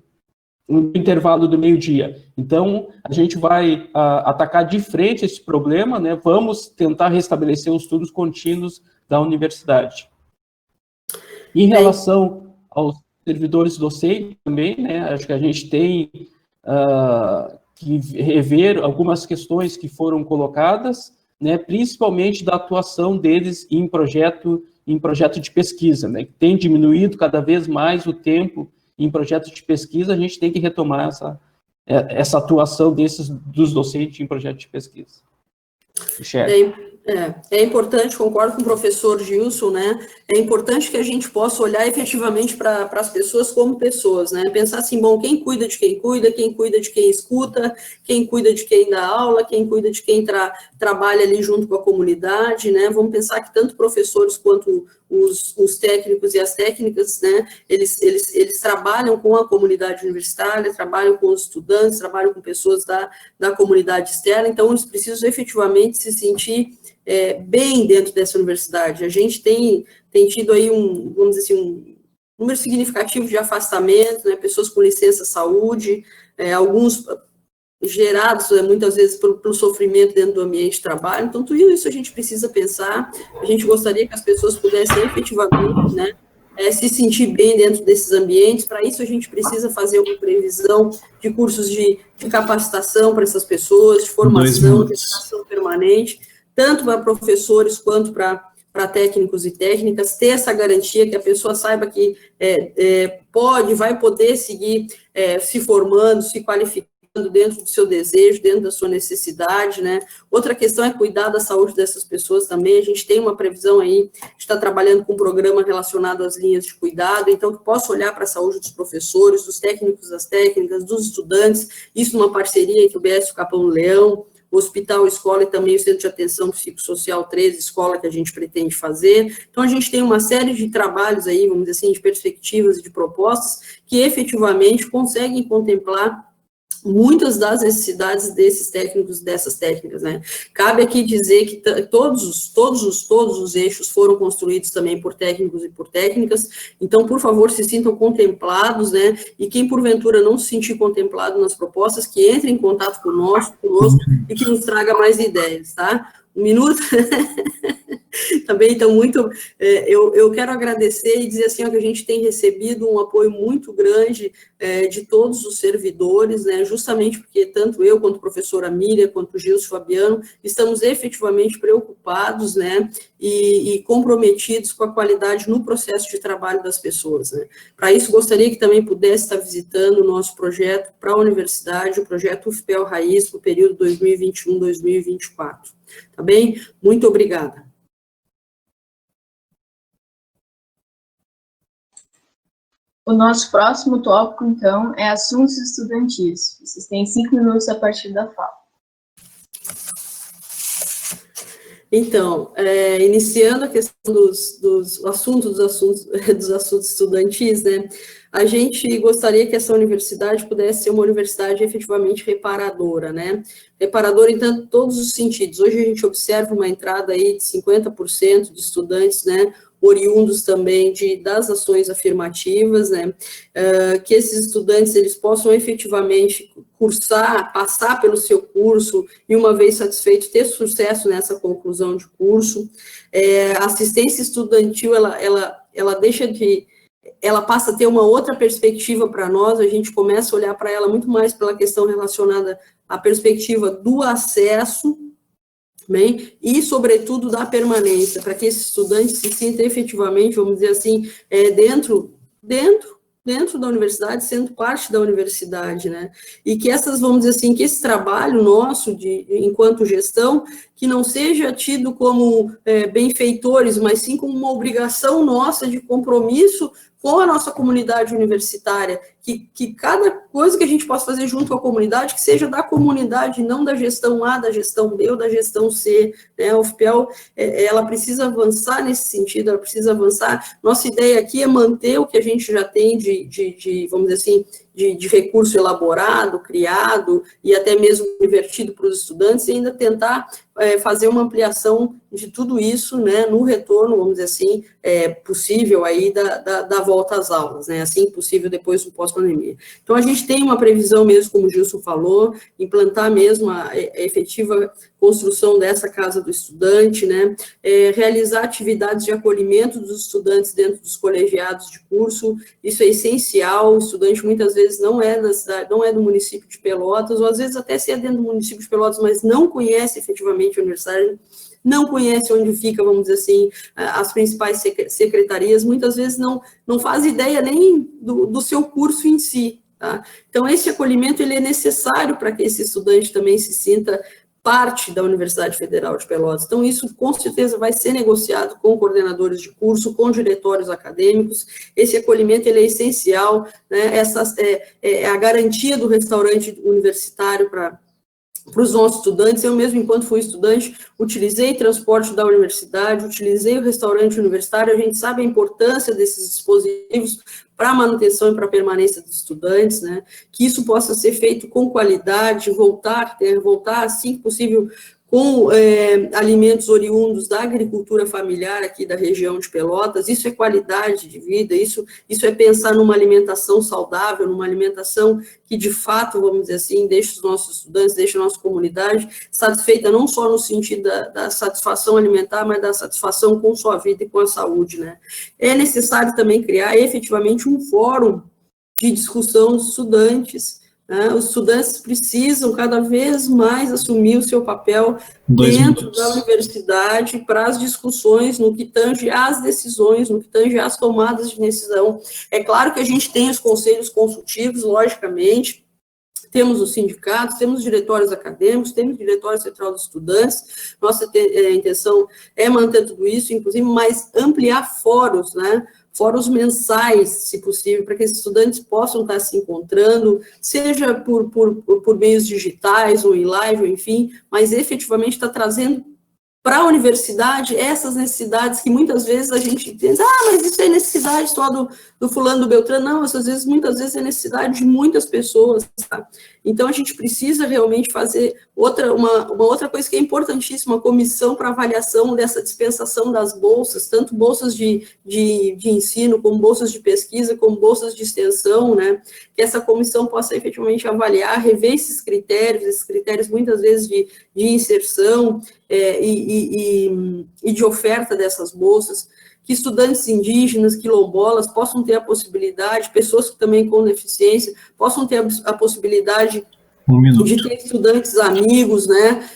no intervalo do meio-dia. Então, a gente vai atacar de frente esse problema, né? Vamos tentar restabelecer os turnos contínuos da universidade. Em relação aos servidores docentes também, né, acho que a gente tem que rever algumas questões que foram colocadas, né, principalmente da atuação deles em projeto de pesquisa, né, que tem diminuído cada vez mais o tempo em projetos de pesquisa. A gente tem que retomar essa atuação dos docentes em projeto de pesquisa. É importante, concordo com o professor Gilson, né? É importante que a gente possa olhar efetivamente para as pessoas como pessoas, né? Pensar assim, bom, quem cuida de quem escuta, quem cuida de quem dá aula, quem cuida de quem trabalha ali junto com a comunidade, né? Vamos pensar que tanto professores quanto os técnicos e as técnicas, né? Eles trabalham com a comunidade universitária, trabalham com os estudantes, trabalham com pessoas da comunidade externa, então eles precisam efetivamente se sentir bem dentro dessa universidade. A gente tem tido aí vamos dizer assim, um número significativo de afastamento, né, pessoas com licença saúde, alguns gerados muitas vezes pelo sofrimento dentro do ambiente de trabalho. Então, tudo isso a gente precisa pensar. A gente gostaria que as pessoas pudessem efetivamente, né, se sentir bem dentro desses ambientes. Para isso, a gente precisa fazer uma previsão de cursos de capacitação para essas pessoas, de formação, de educação permanente, tanto para professores quanto para técnicos e técnicas, ter essa garantia que a pessoa saiba que vai poder seguir se formando, se qualificando dentro do seu desejo, dentro da sua necessidade, né? Outra questão é cuidar da saúde dessas pessoas também. A gente tem uma previsão aí, está trabalhando com um programa relacionado às linhas de cuidado, então que possa olhar para a saúde dos professores, dos técnicos, das técnicas, dos estudantes, isso numa parceria entre o BS e o Capão do Leão, o Hospital Escola e também o Centro de Atenção Psicossocial 13 Escola, que a gente pretende fazer. Então, a gente tem uma série de trabalhos aí, vamos dizer assim, de perspectivas e de propostas que efetivamente conseguem contemplar muitas das necessidades desses técnicos, dessas técnicas, né? Cabe aqui dizer que todos os eixos foram construídos também por técnicos e por técnicas, então, por favor, se sintam contemplados, né? E quem, porventura, não se sentir contemplado nas propostas, que entre em contato conosco e que nos traga mais ideias, tá? Um minuto. Também, então, eu quero agradecer e dizer assim, ó, que a gente tem recebido um apoio muito grande de todos os servidores, né, justamente porque tanto eu, quanto a professora Miriam, quanto o Gilson Fabiano, estamos efetivamente preocupados, né, e comprometidos com a qualidade no processo de trabalho das pessoas, né. Para isso, gostaria que também pudesse estar visitando o nosso projeto para a universidade, o projeto UFPEL Raiz, para o período 2021-2024. Tá bem? Muito obrigada. O nosso próximo tópico, então, é assuntos estudantis. Vocês têm 5 minutos a partir da fala. Então, iniciando a questão dos assuntos estudantis, né, a gente gostaria que essa universidade pudesse ser uma universidade efetivamente reparadora, né, reparadora em todos os sentidos. Hoje a gente observa uma entrada aí de 50% de estudantes, né, oriundos também das ações afirmativas, né, que esses estudantes, eles possam efetivamente passar pelo seu curso, e uma vez satisfeito, ter sucesso nessa conclusão de curso. A assistência estudantil, ela passa a ter uma outra perspectiva para nós, a gente começa a olhar para ela muito mais pela questão relacionada à perspectiva do acesso, bem, e, sobretudo, da permanência, para que esse estudante se sinta efetivamente, vamos dizer assim, dentro da universidade, sendo parte da universidade, né, e que vamos dizer assim, que esse trabalho nosso, enquanto gestão, que não seja tido como benfeitores, mas sim como uma obrigação nossa de compromisso com a nossa comunidade universitária, que cada coisa que a gente possa fazer junto com a comunidade, que seja da comunidade, não da gestão A, da gestão B ou da gestão C, né, a UFPEL, ela precisa avançar nesse sentido, ela precisa avançar. Nossa ideia aqui é manter o que a gente já tem vamos dizer assim, de recurso elaborado, criado, e até mesmo invertido para os estudantes, e ainda tentar fazer uma ampliação de tudo isso, né, no retorno, vamos dizer assim, possível aí da volta às aulas, né, assim possível depois do pós-pandemia. Então, a gente tem uma previsão mesmo, como o Gilson falou, implantar mesmo a efetiva construção dessa casa do estudante, né, realizar atividades de acolhimento dos estudantes dentro dos colegiados de curso, isso é essencial, o estudante muitas vezes não é da cidade, não é do município de Pelotas, ou às vezes até se é dentro do município de Pelotas, mas não conhece efetivamente a universidade, não conhece onde fica, vamos dizer assim, as principais secretarias, muitas vezes não faz ideia nem do seu curso em si, tá? Então, esse acolhimento, ele é necessário para que esse estudante também se sinta parte da Universidade Federal de Pelotas. Então, isso, com certeza, vai ser negociado com coordenadores de curso, com diretórios acadêmicos. Esse acolhimento, ele é essencial, né? É a garantia do restaurante universitário para os nossos estudantes. Eu mesmo, enquanto fui estudante, utilizei transporte da universidade, utilizei o restaurante universitário, a gente sabe a importância desses dispositivos para a manutenção e para a permanência dos estudantes, né, que isso possa ser feito com qualidade, voltar, assim que possível, com alimentos oriundos da agricultura familiar aqui da região de Pelotas. Isso é qualidade de vida, isso é pensar numa alimentação saudável, numa alimentação que, de fato, vamos dizer assim, deixa os nossos estudantes, deixa a nossa comunidade satisfeita, não só no sentido da satisfação alimentar, mas da satisfação com sua vida e com a saúde, né? É necessário também criar, efetivamente, um fórum de discussão dos estudantes. Os estudantes precisam cada vez mais assumir o seu papel dentro da universidade para as discussões no que tange às decisões, no que tange às tomadas de decisão. É claro que a gente tem os conselhos consultivos, logicamente, temos os sindicatos, temos diretórios acadêmicos, temos o diretório central dos estudantes. Nossa intenção é manter tudo isso, inclusive, mas ampliar fóruns, né? Fóruns mensais, se possível, para que esses estudantes possam estar se encontrando, seja por meios digitais, ou em live, ou enfim, mas efetivamente está trazendo para a universidade essas necessidades que muitas vezes a gente pensa, mas isso é necessidade só do fulano, do Beltrano. Não, muitas vezes é necessidade de muitas pessoas, tá? Então, a gente precisa realmente fazer uma outra coisa que é importantíssima, a comissão para avaliação dessa dispensação das bolsas, tanto bolsas de ensino, como bolsas de pesquisa, como bolsas de extensão, né? Que essa comissão possa efetivamente avaliar, rever esses critérios muitas vezes de inserção e de oferta dessas bolsas, que estudantes indígenas, quilombolas, possam ter a possibilidade, pessoas que também com deficiência, possam ter a possibilidade de ter estudantes amigos, né,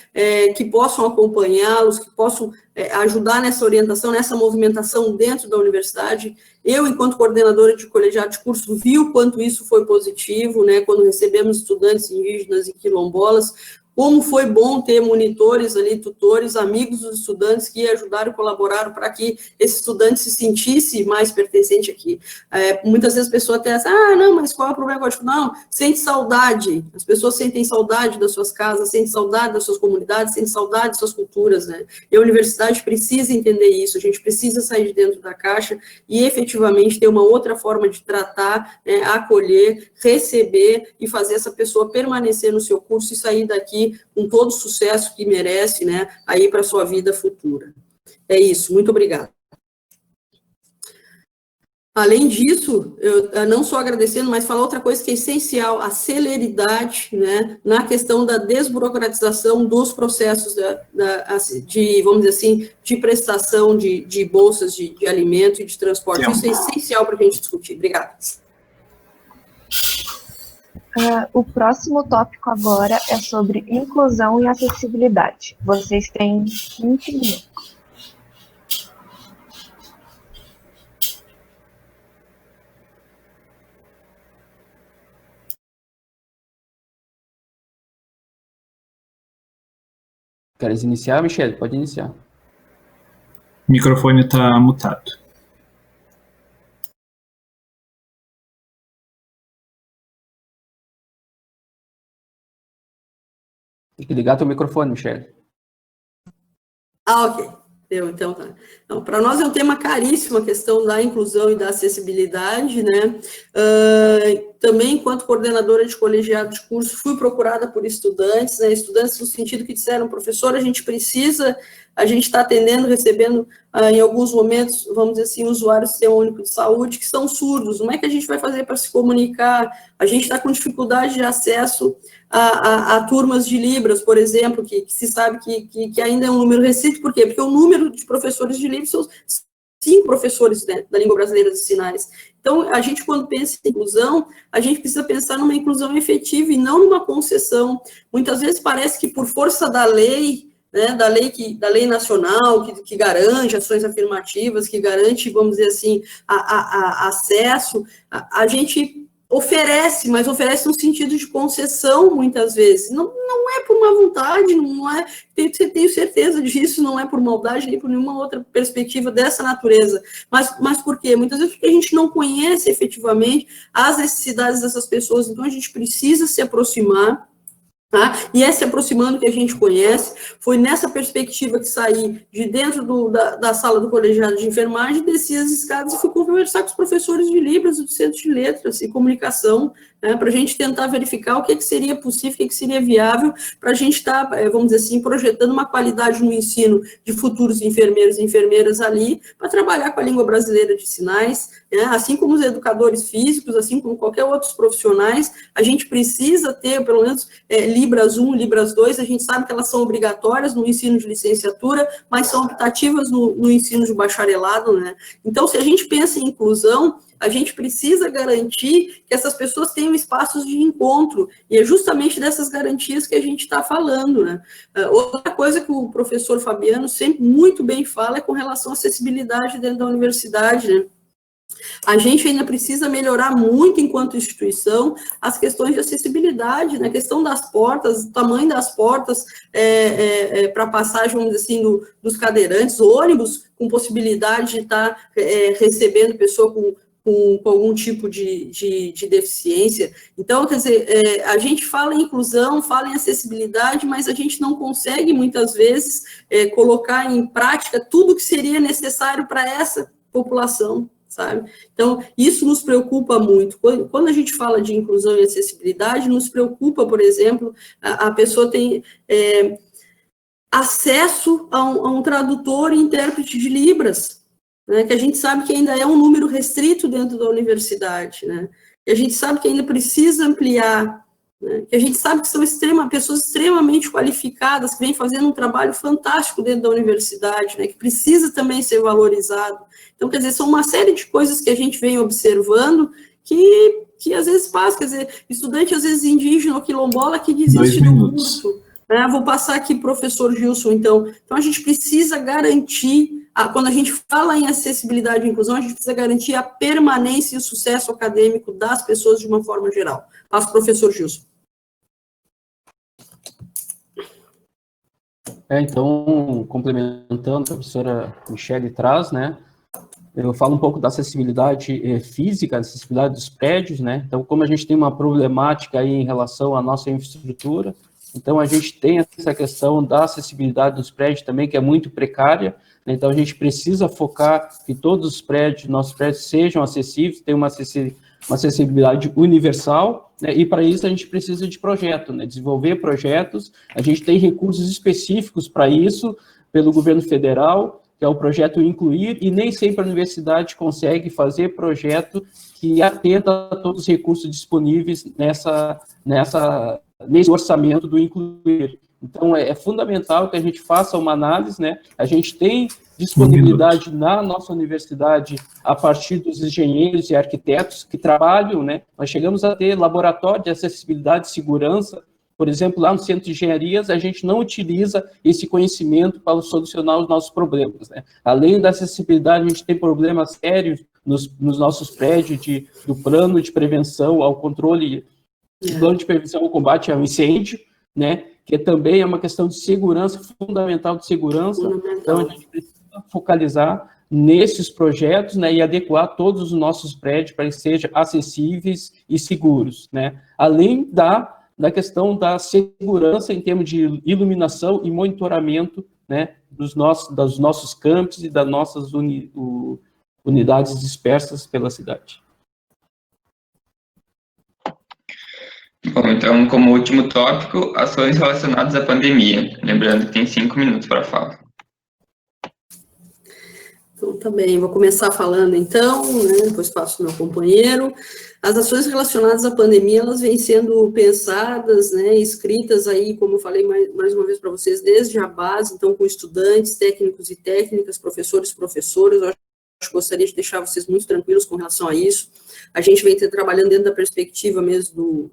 que possam acompanhá-los, que possam ajudar nessa orientação, nessa movimentação dentro da universidade. Eu, enquanto coordenadora de colegiado de curso, vi o quanto isso foi positivo, né, quando recebemos estudantes indígenas e quilombolas, como foi bom ter monitores ali, tutores, amigos dos estudantes que ajudaram e colaboraram para que esse estudante se sentisse mais pertencente aqui. Muitas vezes a pessoa até diz, não, mas qual é o problema? Não, sente saudade, as pessoas sentem saudade das suas casas, sentem saudade das suas comunidades, sentem saudade das suas culturas, né? E a universidade precisa entender isso, a gente precisa sair de dentro da caixa e efetivamente ter uma outra forma de tratar, né, acolher, receber e fazer essa pessoa permanecer no seu curso e sair daqui com todo o sucesso que merece, né, aí para a sua vida futura. É isso, muito obrigada. Além disso, eu não só agradecendo, mas falar outra coisa que é essencial, a celeridade, né, na questão da desburocratização dos processos de, vamos dizer assim, de prestação de bolsas de alimento e de transporte. Isso é essencial para a gente discutir. Obrigada. O próximo tópico agora é sobre inclusão e acessibilidade. Vocês têm 20 minutos. Queres iniciar, Michele? Pode iniciar. O microfone está mutado. Tem que ligar teu microfone, Michele. Ok. Então, tá. Então, para nós é um tema caríssimo a questão da inclusão e da acessibilidade, né? Também, enquanto coordenadora de colegiado de curso, fui procurada por estudantes, né? Estudantes no sentido que disseram, professor, a gente está atendendo, recebendo, em alguns momentos, vamos dizer assim, usuários do Sistema Único de Saúde que são surdos. Como é que a gente vai fazer para se comunicar? A gente está com dificuldade de acesso a turmas de Libras, por exemplo, que se sabe que ainda é um número restrito. Por quê? Porque o número de professores de Libras são 5 professores, né, da língua brasileira de sinais. Então, a gente, quando pensa em inclusão, a gente precisa pensar numa inclusão efetiva e não numa concessão. Muitas vezes parece que por força da lei, né, da lei nacional, que garante ações afirmativas, que garante, vamos dizer assim, acesso, a gente oferece, mas oferece no sentido de concessão, muitas vezes. Não é por má vontade, não é, tenho certeza disso, não é por maldade, nem por nenhuma outra perspectiva dessa natureza. Mas por quê? Muitas vezes porque a gente não conhece efetivamente as necessidades dessas pessoas, então a gente precisa se aproximar. Tá? E é se aproximando que a gente conhece, foi nessa perspectiva que saí de dentro da sala do colegiado de enfermagem, desci as escadas e fui conversar com os professores de Libras do Centro de Letras e Comunicação, né, para a gente tentar verificar o que seria possível, o que seria viável, para a gente estar, vamos dizer assim, projetando uma qualidade no ensino de futuros enfermeiros e enfermeiras ali, para trabalhar com a língua brasileira de sinais, né, assim como os educadores físicos, assim como qualquer outros profissionais, a gente precisa ter, pelo menos, Libras 1, Libras 2, a gente sabe que elas são obrigatórias no ensino de licenciatura, mas são optativas no ensino de bacharelado, né? Então, se a gente pensa em inclusão, a gente precisa garantir que essas pessoas tenham espaços de encontro, e é justamente dessas garantias que a gente está falando, né? Outra coisa que o professor Fabiano sempre muito bem fala é com relação à acessibilidade dentro da universidade, né? A gente ainda precisa melhorar muito, enquanto instituição, as questões de acessibilidade, né? A questão das portas, o tamanho das portas para passagem, vamos dizer assim, dos cadeirantes, ônibus com possibilidade de estar recebendo pessoa com algum tipo de deficiência. Então, quer dizer, a gente fala em inclusão, fala em acessibilidade, mas a gente não consegue, muitas vezes, colocar em prática tudo que seria necessário para essa população, sabe? Então, isso nos preocupa muito. Quando a gente fala de inclusão e acessibilidade, nos preocupa, por exemplo, a pessoa tem acesso a um tradutor e intérprete de Libras, né, que a gente sabe que ainda é um número restrito dentro da universidade, né, que a gente sabe que ainda precisa ampliar, né, que a gente sabe que são pessoas extremamente qualificadas, que vêm fazendo um trabalho fantástico dentro da universidade, né, que precisa também ser valorizado. Então, quer dizer, são uma série de coisas que a gente vem observando que às vezes passa, quer dizer, estudante às vezes indígena ou quilombola que desiste do curso. Vou passar aqui para o professor Gilson, então. Então, a gente precisa garantir, quando a gente fala em acessibilidade e inclusão, a gente precisa garantir a permanência e o sucesso acadêmico das pessoas de uma forma geral. Passo para o professor Gilson. Então, complementando o que a professora Michele traz, né, eu falo um pouco da acessibilidade física, acessibilidade dos prédios, né, então, como a gente tem uma problemática aí em relação à nossa infraestrutura, então a gente tem essa questão da acessibilidade dos prédios também, que é muito precária, né, então a gente precisa focar que todos os prédios, nossos prédios sejam acessíveis, tenham uma acessibilidade universal, né, e para isso a gente precisa de projeto, né, desenvolver projetos, a gente tem recursos específicos para isso, pelo governo federal, que é o projeto Incluir, e nem sempre a universidade consegue fazer projeto que atenda a todos os recursos disponíveis nesse orçamento do Incluir. Então, é fundamental que a gente faça uma análise, né? A gente tem disponibilidade na nossa universidade a partir dos engenheiros e arquitetos que trabalham, né? Nós chegamos a ter laboratório de acessibilidade e segurança. Por exemplo, lá no Centro de Engenharias, a gente não utiliza esse conhecimento para solucionar os nossos problemas, né? Além da acessibilidade, a gente tem problemas sérios nos nossos prédios do plano de prevenção ao controle, plano de prevenção ao combate ao incêndio, né? Que também é uma questão de segurança, fundamental de segurança. Então, a gente precisa focalizar nesses projetos, né, e adequar todos os nossos prédios para que sejam acessíveis e seguros, né? Além da questão da segurança em termos de iluminação e monitoramento, né, dos nossos campos e das nossas unidades dispersas pela cidade. Bom, então, como último tópico, ações relacionadas à pandemia. Lembrando que tem 5 minutos para falar. Então, também vou começar falando, então, né, depois passo para o meu companheiro. As ações relacionadas à pandemia, elas vêm sendo pensadas, né, escritas aí, como eu falei mais uma vez para vocês, desde a base, então, com estudantes, técnicos e técnicas, professores e professoras. Eu acho que gostaria de deixar vocês muito tranquilos com relação a isso. A gente vem trabalhando dentro da perspectiva mesmo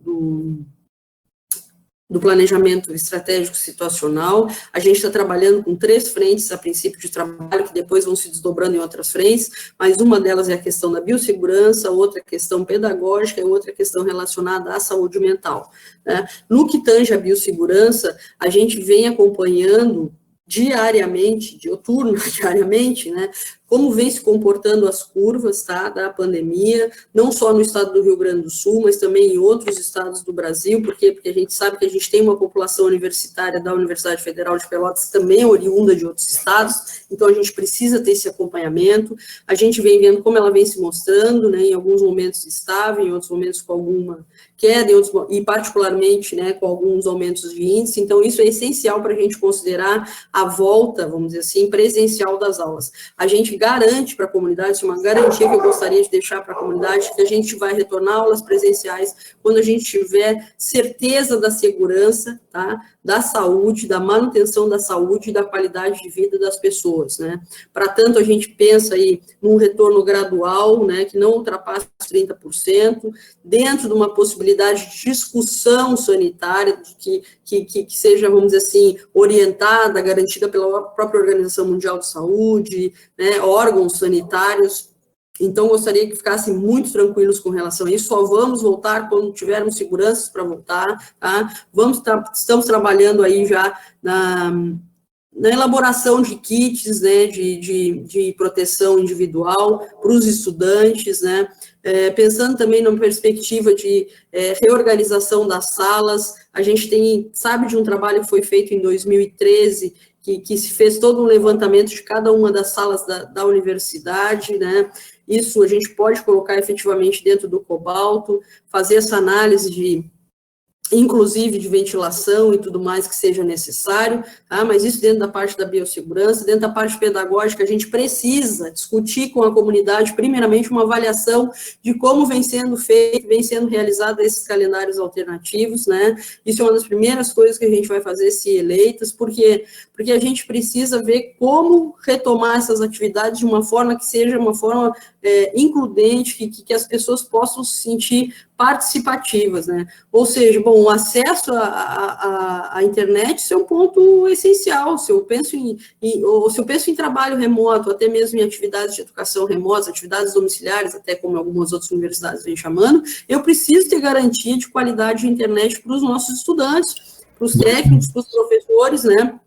do planejamento estratégico situacional. A gente está trabalhando com 3 frentes, a princípio, de trabalho, que depois vão se desdobrando em outras frentes, mas uma delas é a questão da biossegurança, outra questão pedagógica e outra questão relacionada à saúde mental, né? No que tange a biossegurança, a gente vem acompanhando diariamente, diariamente, né, como vem se comportando as curvas, tá, da pandemia, não só no estado do Rio Grande do Sul, mas também em outros estados do Brasil, porque a gente sabe que a gente tem uma população universitária da Universidade Federal de Pelotas também oriunda de outros estados, então a gente precisa ter esse acompanhamento. A gente vem vendo como ela vem se mostrando, né, em alguns momentos estável, em outros momentos com alguma queda, e particularmente, né, com alguns aumentos de índice. Então isso é essencial para a gente considerar a volta, vamos dizer assim, presencial das aulas. A gente garante para a comunidade, isso é uma garantia que eu gostaria de deixar para a comunidade, que a gente vai retornar aulas presenciais quando a gente tiver certeza da segurança, tá, da saúde, da manutenção da saúde e da qualidade de vida das pessoas, né. Para tanto, a gente pensa aí num retorno gradual, né, que não ultrapasse os 30%, dentro de uma possibilidade de discussão sanitária, que seja, vamos dizer assim, orientada, garantida pela própria Organização Mundial de Saúde, né, órgãos sanitários. Então, gostaria que ficassem muito tranquilos com relação a isso. Só vamos voltar quando tivermos seguranças para voltar, tá? Estamos trabalhando aí já na elaboração de kits, né, de proteção individual para os estudantes, né, pensando também numa perspectiva de reorganização das salas. A gente sabe de um trabalho que foi feito em 2013, que se fez todo um levantamento de cada uma das salas da universidade, né. Isso a gente pode colocar efetivamente dentro do Cobalto, fazer essa análise inclusive de ventilação e tudo mais que seja necessário, tá? Mas isso dentro da parte da biossegurança, dentro da parte pedagógica, a gente precisa discutir com a comunidade, primeiramente, uma avaliação de como vem sendo feito, vem sendo realizado esses calendários alternativos, né? Isso é uma das primeiras coisas que a gente vai fazer se eleitas, porque a gente precisa ver como retomar essas atividades de uma forma que seja uma forma includente, que as pessoas possam se sentir participativas, né? Ou seja, bom, o acesso à internet, isso é um ponto essencial. Se eu penso em trabalho remoto, até mesmo em atividades de educação remota, atividades domiciliares, até como algumas outras universidades vêm chamando, eu preciso ter garantia de qualidade de internet para os nossos estudantes, para os técnicos, para os professores, né?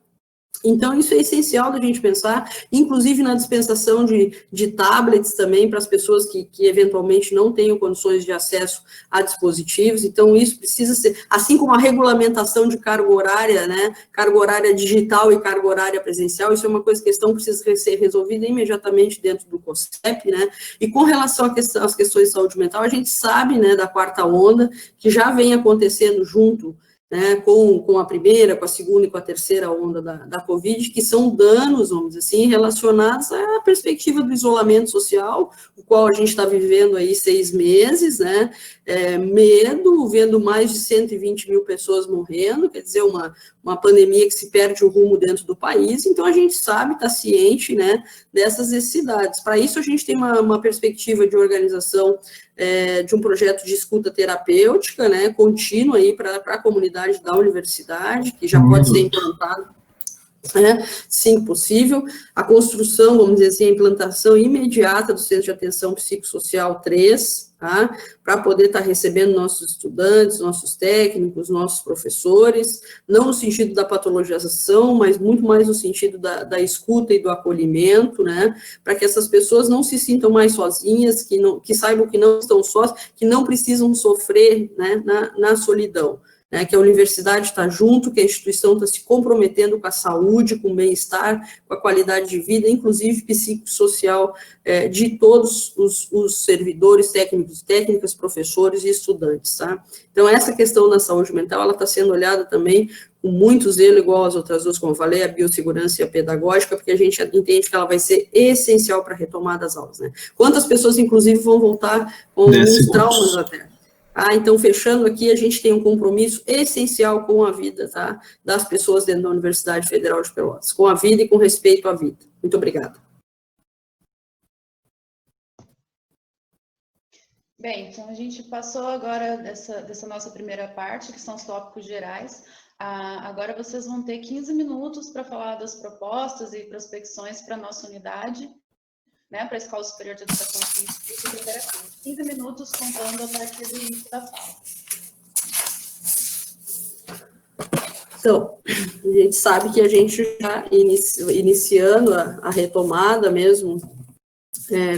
Então, isso é essencial da gente pensar, inclusive na dispensação de tablets também, para as pessoas que eventualmente não tenham condições de acesso a dispositivos. Então, isso precisa ser, assim como a regulamentação de carga horária, né, carga horária digital e carga horária presencial, isso é uma questão que precisa ser resolvida imediatamente dentro do COSEP, né, e com relação às questões de saúde mental, a gente sabe, né, da quarta onda, que já vem acontecendo junto, né, com a primeira, com a segunda e com a terceira onda da Covid, que são danos, vamos dizer assim, relacionados à perspectiva do isolamento social, o qual a gente está vivendo aí 6 meses, né, medo, vendo mais de 120 mil pessoas morrendo, quer dizer, uma pandemia que se perde o rumo dentro do país. Então a gente sabe, está ciente, né, dessas necessidades. Para isso a gente tem uma perspectiva de organização de um projeto de escuta terapêutica, né, contínuo aí para a comunidade da universidade, que já pode ser implantado, né, sim, possível. A construção, vamos dizer assim, a implantação imediata do Centro de Atenção Psicossocial 3, tá, para poder estar recebendo nossos estudantes, nossos técnicos, nossos professores, não no sentido da patologização, mas muito mais no sentido da escuta e do acolhimento, né, para que essas pessoas não se sintam mais sozinhas, que saibam que não estão sós, que não precisam sofrer, né, na solidão. Né, que a universidade está junto, que a instituição está se comprometendo com a saúde, com o bem-estar, com a qualidade de vida, inclusive psicossocial, de todos os servidores, técnicas, professores e estudantes, tá? Então, essa questão da saúde mental, ela está sendo olhada também com muito zelo, igual as outras duas, como eu falei, a biossegurança e a pedagógica, porque a gente entende que ela vai ser essencial para a retomada das aulas, né? Quantas pessoas, inclusive, vão voltar com alguns traumas até? Então, fechando aqui, a gente tem um compromisso essencial com a vida, tá, das pessoas dentro da Universidade Federal de Pelotas, com a vida e com respeito à vida. Muito obrigada. Bem, então a gente passou agora dessa nossa primeira parte, que são os tópicos gerais. Agora vocês vão ter 15 minutos para falar das propostas e prospecções para a nossa unidade, né, para a Escola Superior de Educação Física e Fisioterapia. 15 minutos contando a partir do início da fala. Então, a gente sabe que a gente já iniciando a retomada mesmo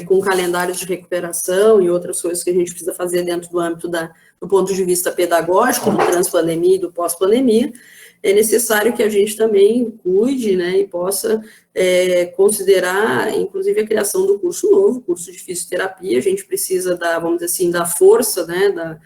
com calendários de recuperação e outras coisas que a gente precisa fazer dentro do âmbito do ponto de vista pedagógico, do transpandemia e do pós-pandemia, é necessário que a gente também cuide, né, e possa considerar, inclusive, a criação do curso novo, curso de fisioterapia. A gente precisa vamos dizer assim, da força, né,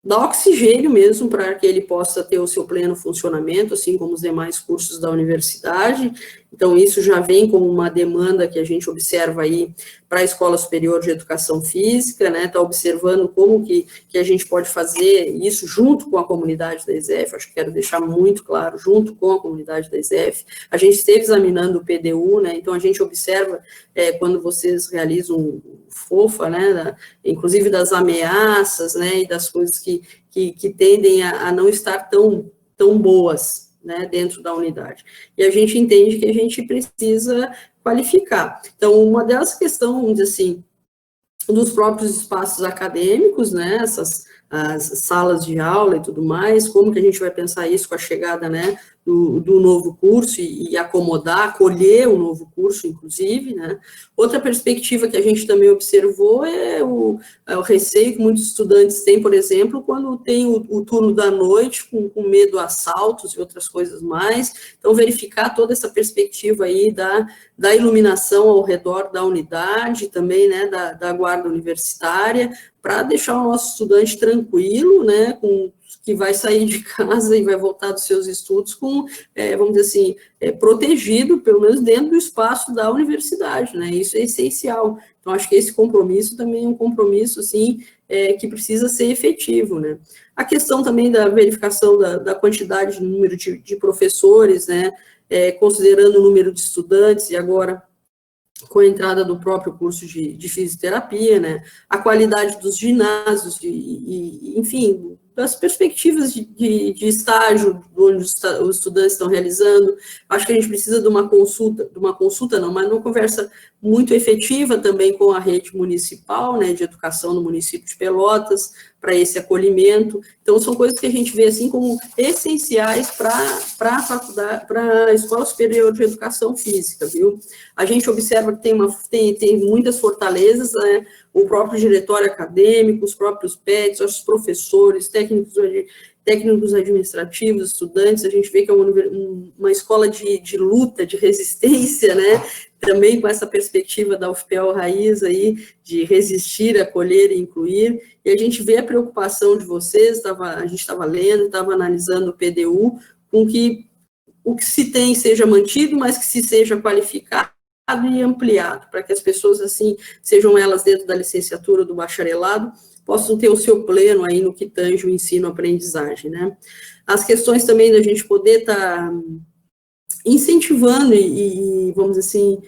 da oxigênio mesmo, para que ele possa ter o seu pleno funcionamento, assim como os demais cursos da universidade. Então, isso já vem como uma demanda que a gente observa aí para a Escola Superior de Educação Física, né, está observando como que a gente pode fazer isso junto com a comunidade da ESEF. Acho que quero deixar muito claro, junto com a comunidade da ESEF. A gente esteve examinando o PDU, né, então a gente observa quando vocês realizam FOFA, né, inclusive das ameaças, né, e das coisas que tendem a não estar tão boas, né, dentro da unidade. E a gente entende que a gente precisa qualificar. Então, uma delas questão, vamos dizer assim, dos próprios espaços acadêmicos, né, as salas de aula e tudo mais, como que a gente vai pensar isso com a chegada, né, do novo curso e acomodar, acolher o novo curso, inclusive, né. Outra perspectiva que a gente também observou é o receio que muitos estudantes têm, por exemplo, quando tem o turno da noite, com medo a assaltos e outras coisas mais. Então, verificar toda essa perspectiva aí da iluminação ao redor da unidade, também, né, da guarda universitária, para deixar o nosso estudante tranquilo, né, que vai sair de casa e vai voltar dos seus estudos vamos dizer assim, protegido, pelo menos dentro do espaço da universidade, né, isso é essencial. Então, acho que esse compromisso também é um compromisso, assim, que precisa ser efetivo, né. A questão também da verificação da quantidade de número de professores, né, considerando o número de estudantes, e agora com a entrada do próprio curso de fisioterapia, né, a qualidade dos ginásios, enfim, das perspectivas de estágio onde os estudantes estão realizando. Acho que a gente precisa de uma consulta não, mas uma conversa muito efetiva também com a rede municipal, né, de educação no município de Pelotas, para esse acolhimento. Então, são coisas que a gente vê, assim, como essenciais para a faculdade, para a Escola Superior de Educação Física, viu? A gente observa que tem muitas fortalezas, né, o próprio diretório acadêmico, os próprios PETs, os professores, técnicos administrativos, estudantes. A gente vê que é uma escola de luta, de resistência, né, também com essa perspectiva da UFPEL Raiz aí, de resistir, acolher e incluir, e a gente vê a preocupação de vocês, a gente estava lendo, estava analisando o PDU, com que o que se tem seja mantido, mas que se seja qualificado e ampliado, para que as pessoas, assim, sejam elas dentro da licenciatura, do bacharelado, possam ter o seu pleno aí no que tange o ensino-aprendizagem, né. As questões também da gente poder estar incentivando e, vamos dizer assim,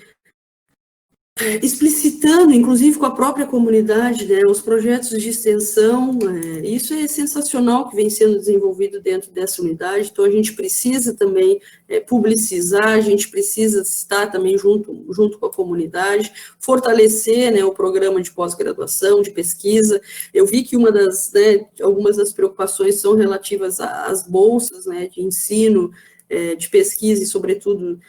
explicitando, inclusive com a própria comunidade, né, os projetos de extensão. Isso é sensacional que vem sendo desenvolvido dentro dessa unidade. Então, a gente precisa também publicizar, a gente precisa estar também junto com a comunidade, fortalecer, né, o programa de pós-graduação, de pesquisa. Eu vi que algumas das preocupações são relativas às bolsas, né, de ensino, de pesquisa e, sobretudo,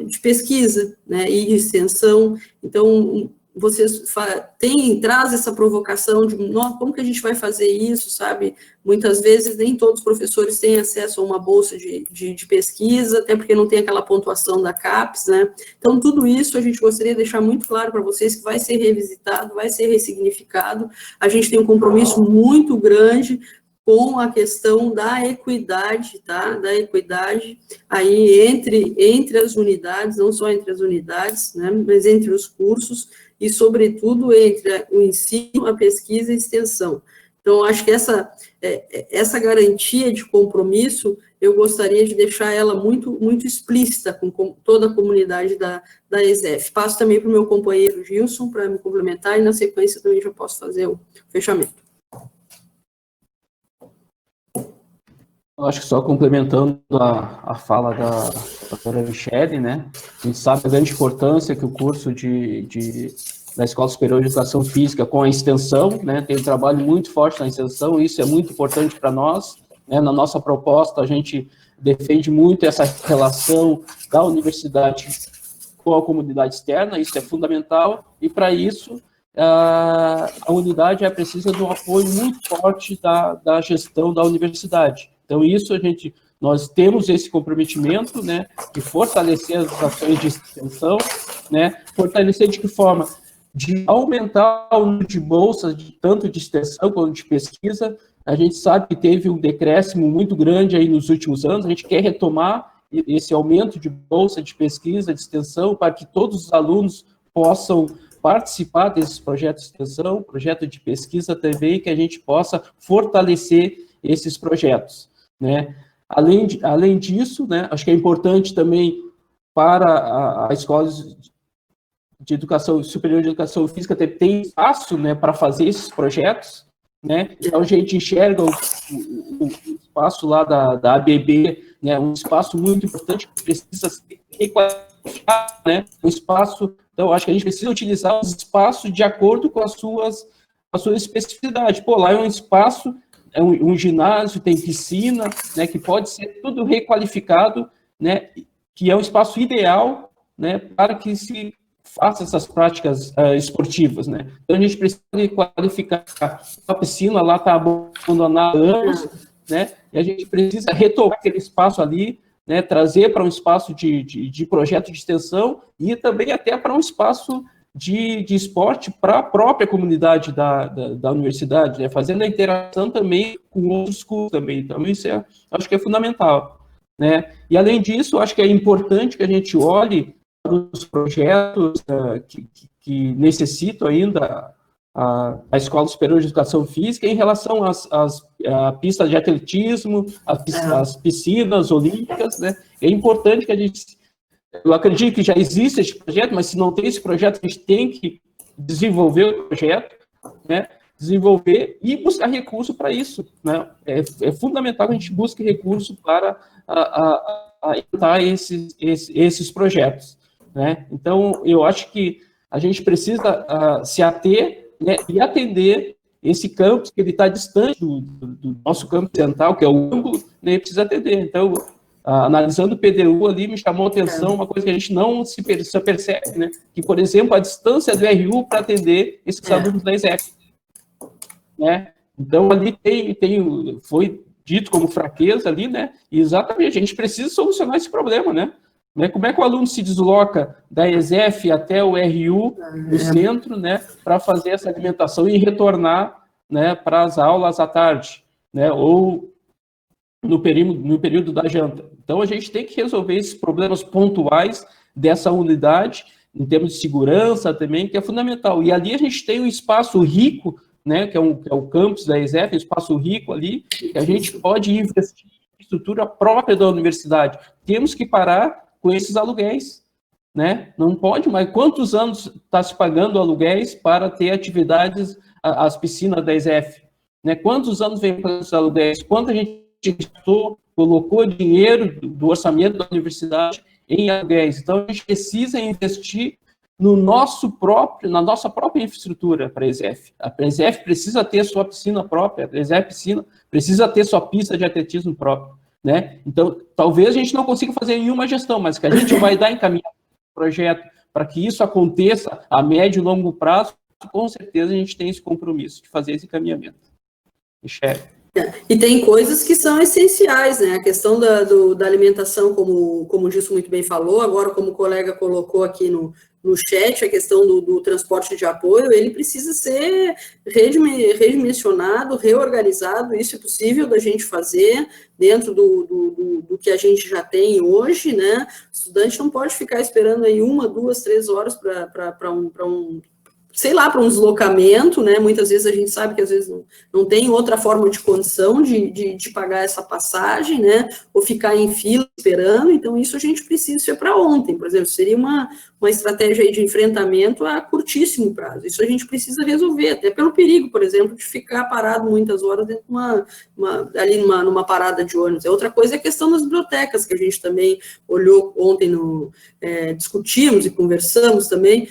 de pesquisa, né, e de extensão. Então, vocês traz essa provocação de como que a gente vai fazer isso, sabe? Muitas vezes nem todos os professores têm acesso a uma bolsa de pesquisa, até porque não tem aquela pontuação da CAPES, né? Então, tudo isso a gente gostaria de deixar muito claro para vocês que vai ser revisitado, vai ser ressignificado. A gente tem um compromisso muito grande com a questão da equidade, tá? Da equidade aí entre as unidades, não só entre as unidades, né? Mas entre os cursos e, sobretudo, entre o ensino, a pesquisa e a extensão. Então, acho que essa garantia de compromisso, eu gostaria de deixar ela muito, muito explícita com toda a comunidade da ESEF. Passo também para o meu companheiro Gilson para me complementar, e na sequência também já posso fazer o fechamento. Eu acho que só complementando a fala da doutora Michele, né, a gente sabe a grande importância que o curso da Escola Superior de Educação Física com a extensão, né, tem um trabalho muito forte na extensão, isso é muito importante para nós, né, na nossa proposta a gente defende muito essa relação da universidade com a comunidade externa, isso é fundamental, e para isso a unidade precisa de um apoio muito forte da gestão da universidade. Então, isso nós temos esse comprometimento, né, de fortalecer as ações de extensão, né, fortalecer de que forma? De aumentar o número de bolsas, tanto de extensão quanto de pesquisa. A gente sabe que teve um decréscimo muito grande aí nos últimos anos, a gente quer retomar esse aumento de bolsa de pesquisa, de extensão, para que todos os alunos possam participar desses projetos de extensão, projeto de pesquisa também, que a gente possa fortalecer esses projetos, né? Além disso, né, acho que é importante também para a escola de educação superior de educação física tem espaço, né, para fazer esses projetos, né? Então a gente enxerga o espaço lá da ABB, né, um espaço muito importante que precisa ser requalificado, né? Um espaço, então acho que a gente precisa utilizar os espaços de acordo com as suas especificidades. Pô, lá é um espaço, é um ginásio, tem piscina, né, que pode ser tudo requalificado, né, que é um espaço ideal, né, para que se faça essas práticas esportivas, né. Então, a gente precisa qualificar a piscina, lá está abandonada há anos, né, e a gente precisa retomar aquele espaço ali, né, trazer para um espaço de projeto de extensão e também até para um espaço de esporte para a própria comunidade da universidade, né, fazendo a interação também com outros cursos também. Então, isso acho que é fundamental, né. E, além disso, acho que é importante que a gente olhe para os projetos que necessitam ainda a Escola Superior de Educação Física em relação às pistas de atletismo, às piscinas olímpicas, né. É importante que a gente... Eu acredito que já existe esse projeto, mas se não tem esse projeto, a gente tem que desenvolver o projeto, né? Desenvolver e buscar recurso para isso, né? É fundamental que a gente busque recurso para implementar esses projetos, né? Então, eu acho que a gente precisa se ater, né, e atender esse campus que ele está distante do nosso campus central, que é o ângulo, né, precisa atender. Então, analisando o PDU ali, me chamou a atenção uma coisa que a gente não se percebe, né? Que, por exemplo, a distância do RU para atender esses alunos da ESEF, né? Então, ali foi dito como fraqueza ali, né? E exatamente, a gente precisa solucionar esse problema, né? Como é que o aluno se desloca da ESEF até o RU no centro, né? Para fazer essa alimentação e retornar, né, para as aulas à tarde, né? Ou no período da janta. Então, a gente tem que resolver esses problemas pontuais dessa unidade, em termos de segurança também, que é fundamental. E ali a gente tem um espaço rico, né, que é o campus da ESEF, um espaço rico ali, que a gente pode investir em estrutura própria da universidade. Temos que parar com esses aluguéis, né? Não pode mais. Quantos anos está se pagando aluguéis para ter atividades, as piscinas da ESEF? Né? Quantos anos vem para esses aluguéis? Quanto a gente colocou dinheiro do orçamento da universidade em aluguéis. Então, a gente precisa investir na nossa própria infraestrutura para a ESEF. A ESEF precisa ter sua piscina própria, a ESEF precisa ter sua pista de atletismo própria, né? Então, talvez a gente não consiga fazer nenhuma gestão, mas que a gente vai dar encaminhamento ao projeto para que isso aconteça a médio e longo prazo, com certeza a gente tem esse compromisso de fazer esse encaminhamento. Enxerga. E tem coisas que são essenciais, né? A questão da alimentação, como o Gilson muito bem falou, agora como o colega colocou aqui no chat, a questão do transporte de apoio, ele precisa ser redimensionado, reorganizado, isso é possível da gente fazer dentro do que a gente já tem hoje, né? O estudante não pode ficar esperando aí 1, 2, 3 horas para um deslocamento, né? Muitas vezes a gente sabe que às vezes não tem outra forma de condição de pagar essa passagem, né? Ou ficar em fila esperando, então isso a gente precisa ser para ontem, por exemplo, seria uma estratégia aí de enfrentamento a curtíssimo prazo. Isso a gente precisa resolver, até pelo perigo, por exemplo, de ficar parado muitas horas dentro de numa parada de ônibus. Outra coisa é a questão das bibliotecas, que a gente também olhou ontem, discutimos e conversamos também.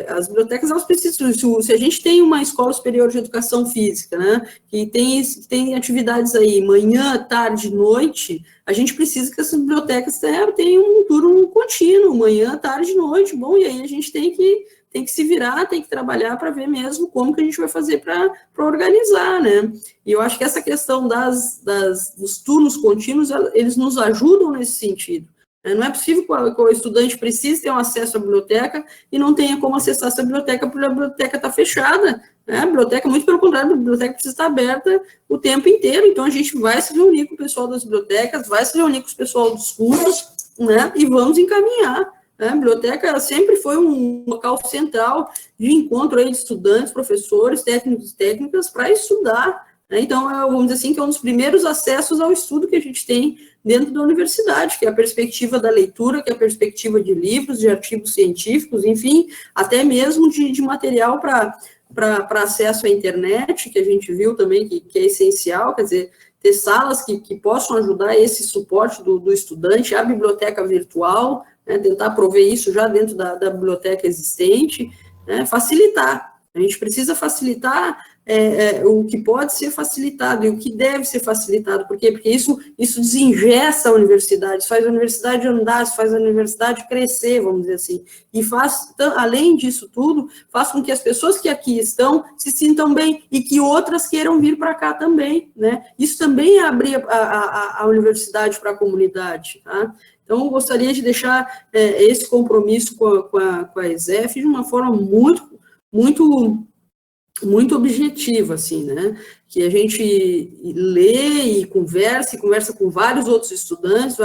As bibliotecas bibliotecas, elas precisam, se a gente tem uma escola superior de educação física, né, que tem atividades aí, manhã, tarde, noite, a gente precisa que essas bibliotecas tenham um turno contínuo, manhã, tarde, noite, bom, e aí a gente tem que se virar, tem que trabalhar para ver mesmo como que a gente vai fazer para organizar, né? E eu acho que essa questão dos turnos contínuos, eles nos ajudam nesse sentido. Não é possível que o estudante precise ter um acesso à biblioteca e não tenha como acessar essa biblioteca porque a biblioteca está fechada, né? A biblioteca, muito pelo contrário, a biblioteca precisa estar aberta o tempo inteiro, então a gente vai se reunir com o pessoal das bibliotecas, vai se reunir com o pessoal dos cursos, né? E vamos encaminhar. A biblioteca sempre foi um local central de encontro aí de estudantes, professores, técnicos e técnicas para estudar, né? Então, vamos dizer assim, que é um dos primeiros acessos ao estudo que a gente tem dentro da universidade, que é a perspectiva da leitura, que é a perspectiva de livros, de artigos científicos, enfim, até mesmo de material para acesso à internet, que a gente viu também que é essencial, quer dizer, ter salas que possam ajudar esse suporte do estudante, a biblioteca virtual, né, tentar prover isso já dentro da biblioteca existente, né, facilitar. A gente precisa facilitar o que pode ser facilitado e o que deve ser facilitado. Por quê? Porque isso desengessa a universidade, faz a universidade andar, faz a universidade crescer, vamos dizer assim. E faz, além disso tudo, faz com que as pessoas que aqui estão se sintam bem e que outras queiram vir para cá também, né? Isso também é abrir a universidade para a comunidade, tá? Então, eu gostaria de deixar esse compromisso com a ESEF de uma forma muito objetiva, assim, né, que a gente lê e conversa com vários outros estudantes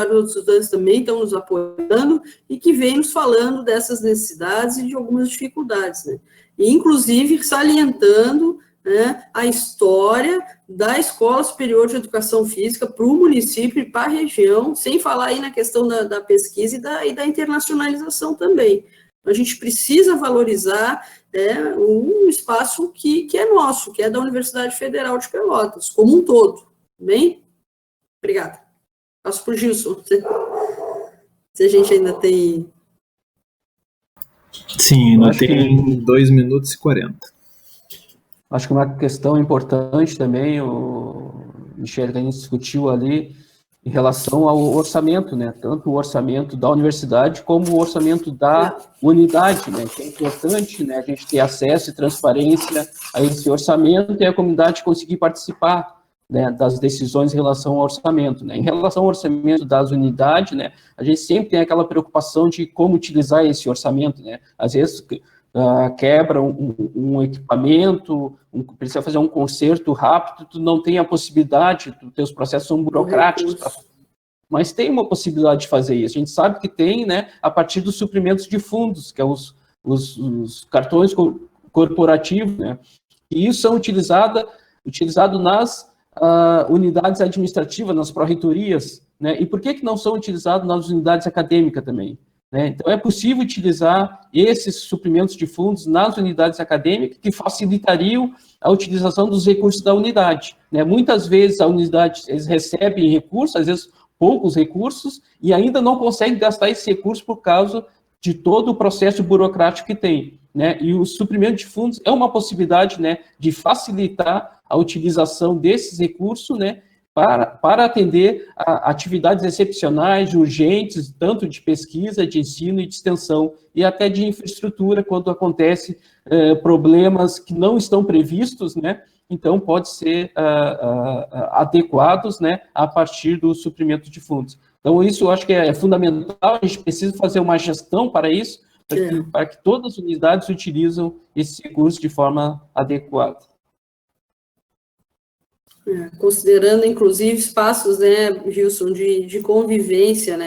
também estão nos apoiando e que vêm nos falando dessas necessidades e de algumas dificuldades, né, e inclusive salientando, né, a história da Escola Superior de Educação Física para o município e para a região, sem falar aí na questão da pesquisa e da internacionalização também. A gente precisa valorizar um espaço que é nosso, que é da Universidade Federal de Pelotas, como um todo. Bem? Obrigada. Passo para o Gilson. Se a gente ainda tem... Sim, ainda tem 2 minutos e 40. Acho que uma questão importante também, o Michele, que a gente discutiu ali, em relação ao orçamento, né? Tanto o orçamento da universidade como o orçamento da unidade, né? Que é importante, né? A gente ter acesso e transparência a esse orçamento e a comunidade conseguir participar, né, das decisões em relação ao orçamento, né? Em relação ao orçamento das unidades, né? A gente sempre tem aquela preocupação de como utilizar esse orçamento, né? Às vezes quebra um equipamento, precisa fazer um conserto rápido, tu não tem a possibilidade, os teus processos são burocráticos, mas tem uma possibilidade de fazer isso. A gente sabe que tem, né, a partir dos suprimentos de fundos, que é os cartões corporativos, né, e isso são utilizado nas unidades administrativas, nas pró-reitorias, né, e por que não são utilizados nas unidades acadêmicas também? Então, é possível utilizar esses suprimentos de fundos nas unidades acadêmicas que facilitariam a utilização dos recursos da unidade. Muitas vezes a unidade eles recebem recursos, às vezes poucos recursos, e ainda não conseguem gastar esse recurso por causa de todo o processo burocrático que tem. E o suprimento de fundos é uma possibilidade, de facilitar a utilização desses recursos, para atender a atividades excepcionais, urgentes, tanto de pesquisa, de ensino e de extensão, e até de infraestrutura, quando acontece problemas que não estão previstos, então pode ser adequados, a partir do suprimento de fundos. Então, isso eu acho que é fundamental, a gente precisa fazer uma gestão para isso, para que todas as unidades utilizem esse recurso de forma adequada. Considerando, inclusive, espaços, Gilson, de convivência,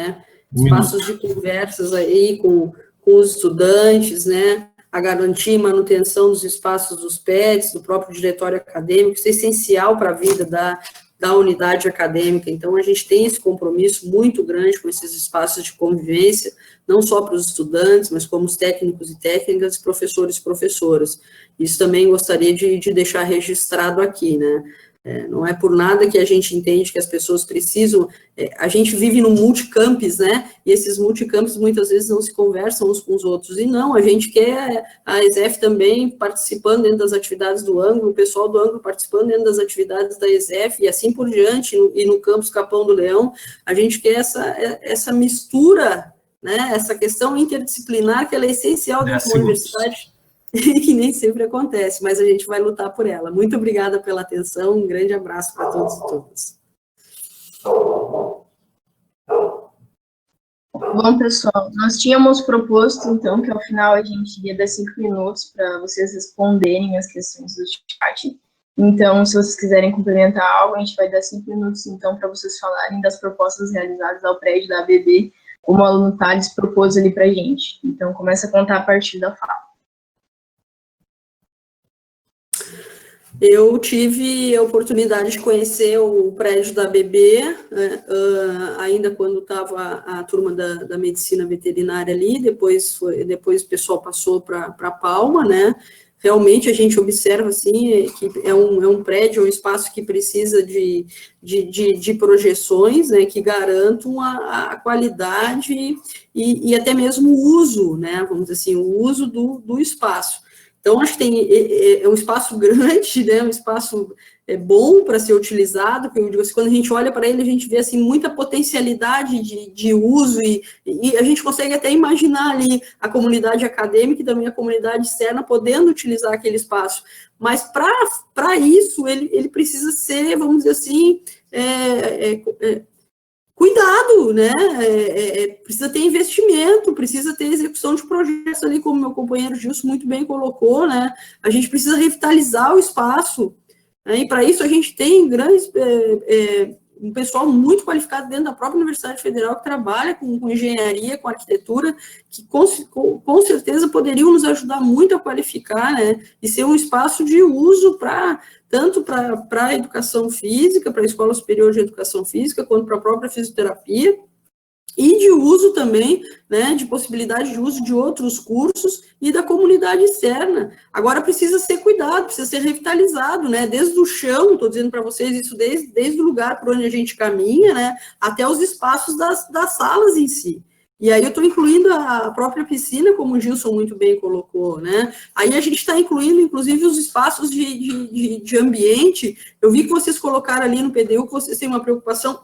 espaços de conversas aí com os estudantes, a garantia e manutenção dos espaços dos PETs, do próprio diretório acadêmico, isso é essencial para a vida da unidade acadêmica. Então, a gente tem esse compromisso muito grande com esses espaços de convivência, não só para os estudantes, mas como os técnicos e técnicas, professores e professoras. Isso também gostaria de deixar registrado aqui, Não é por nada que a gente entende que as pessoas precisam, a gente vive no multicampus, né, e esses multicampus muitas vezes não se conversam uns com os outros, e não, a gente quer a ESEF também participando dentro das atividades do ângulo, o pessoal do ângulo participando dentro das atividades da ESEF, e assim por diante, e no campus Capão do Leão, a gente quer essa mistura, né, essa questão interdisciplinar que ela é essencial dentro da universidade, que nem sempre acontece, mas a gente vai lutar por ela. Muito obrigada pela atenção, um grande abraço para todos e todas. Bom, pessoal, nós tínhamos proposto, então, que ao final a gente ia dar 5 minutos para vocês responderem as questões do chat. Então, se vocês quiserem complementar algo, a gente vai dar 5 minutos, então, para vocês falarem das propostas realizadas ao prédio da ABB, como o aluno Thales propôs ali para a gente. Então, começa a contar a partir da fala. Eu tive a oportunidade de conhecer o prédio da ABB, ainda quando estava a turma da medicina veterinária ali, depois o pessoal passou para Palma, né? Realmente a gente observa, assim, que é um prédio, um espaço que precisa de projeções, né, que garantam a qualidade e até mesmo o uso, né, vamos dizer assim, o uso do espaço. Então, acho que é um espaço grande, né, um espaço bom para ser utilizado, que eu digo assim, quando a gente olha para ele, a gente vê assim, muita potencialidade de uso, e a gente consegue até imaginar ali a comunidade acadêmica e também a comunidade externa podendo utilizar aquele espaço. Mas, para isso, ele precisa ser, vamos dizer assim, cuidado, né, precisa ter investimento, precisa ter execução de projetos ali, como meu companheiro Gilson muito bem colocou, né, a gente precisa revitalizar o espaço, né, e para isso a gente tem um pessoal muito qualificado dentro da própria Universidade Federal que trabalha com engenharia, com arquitetura, que com certeza poderiam nos ajudar muito a qualificar, né, e ser um espaço de uso tanto para a educação física, para a Escola Superior de Educação Física, quanto para a própria fisioterapia, e de uso também, né, de possibilidade de uso de outros cursos e da comunidade externa. Agora precisa ser cuidado, precisa ser revitalizado, né, desde o chão, estou dizendo para vocês isso, desde o lugar por onde a gente caminha, né, até os espaços das salas em si. E aí eu estou incluindo a própria piscina, como o Gilson muito bem colocou, né? Aí a gente está incluindo, inclusive, os espaços de ambiente. Eu vi que vocês colocaram ali no PDU que vocês têm uma preocupação,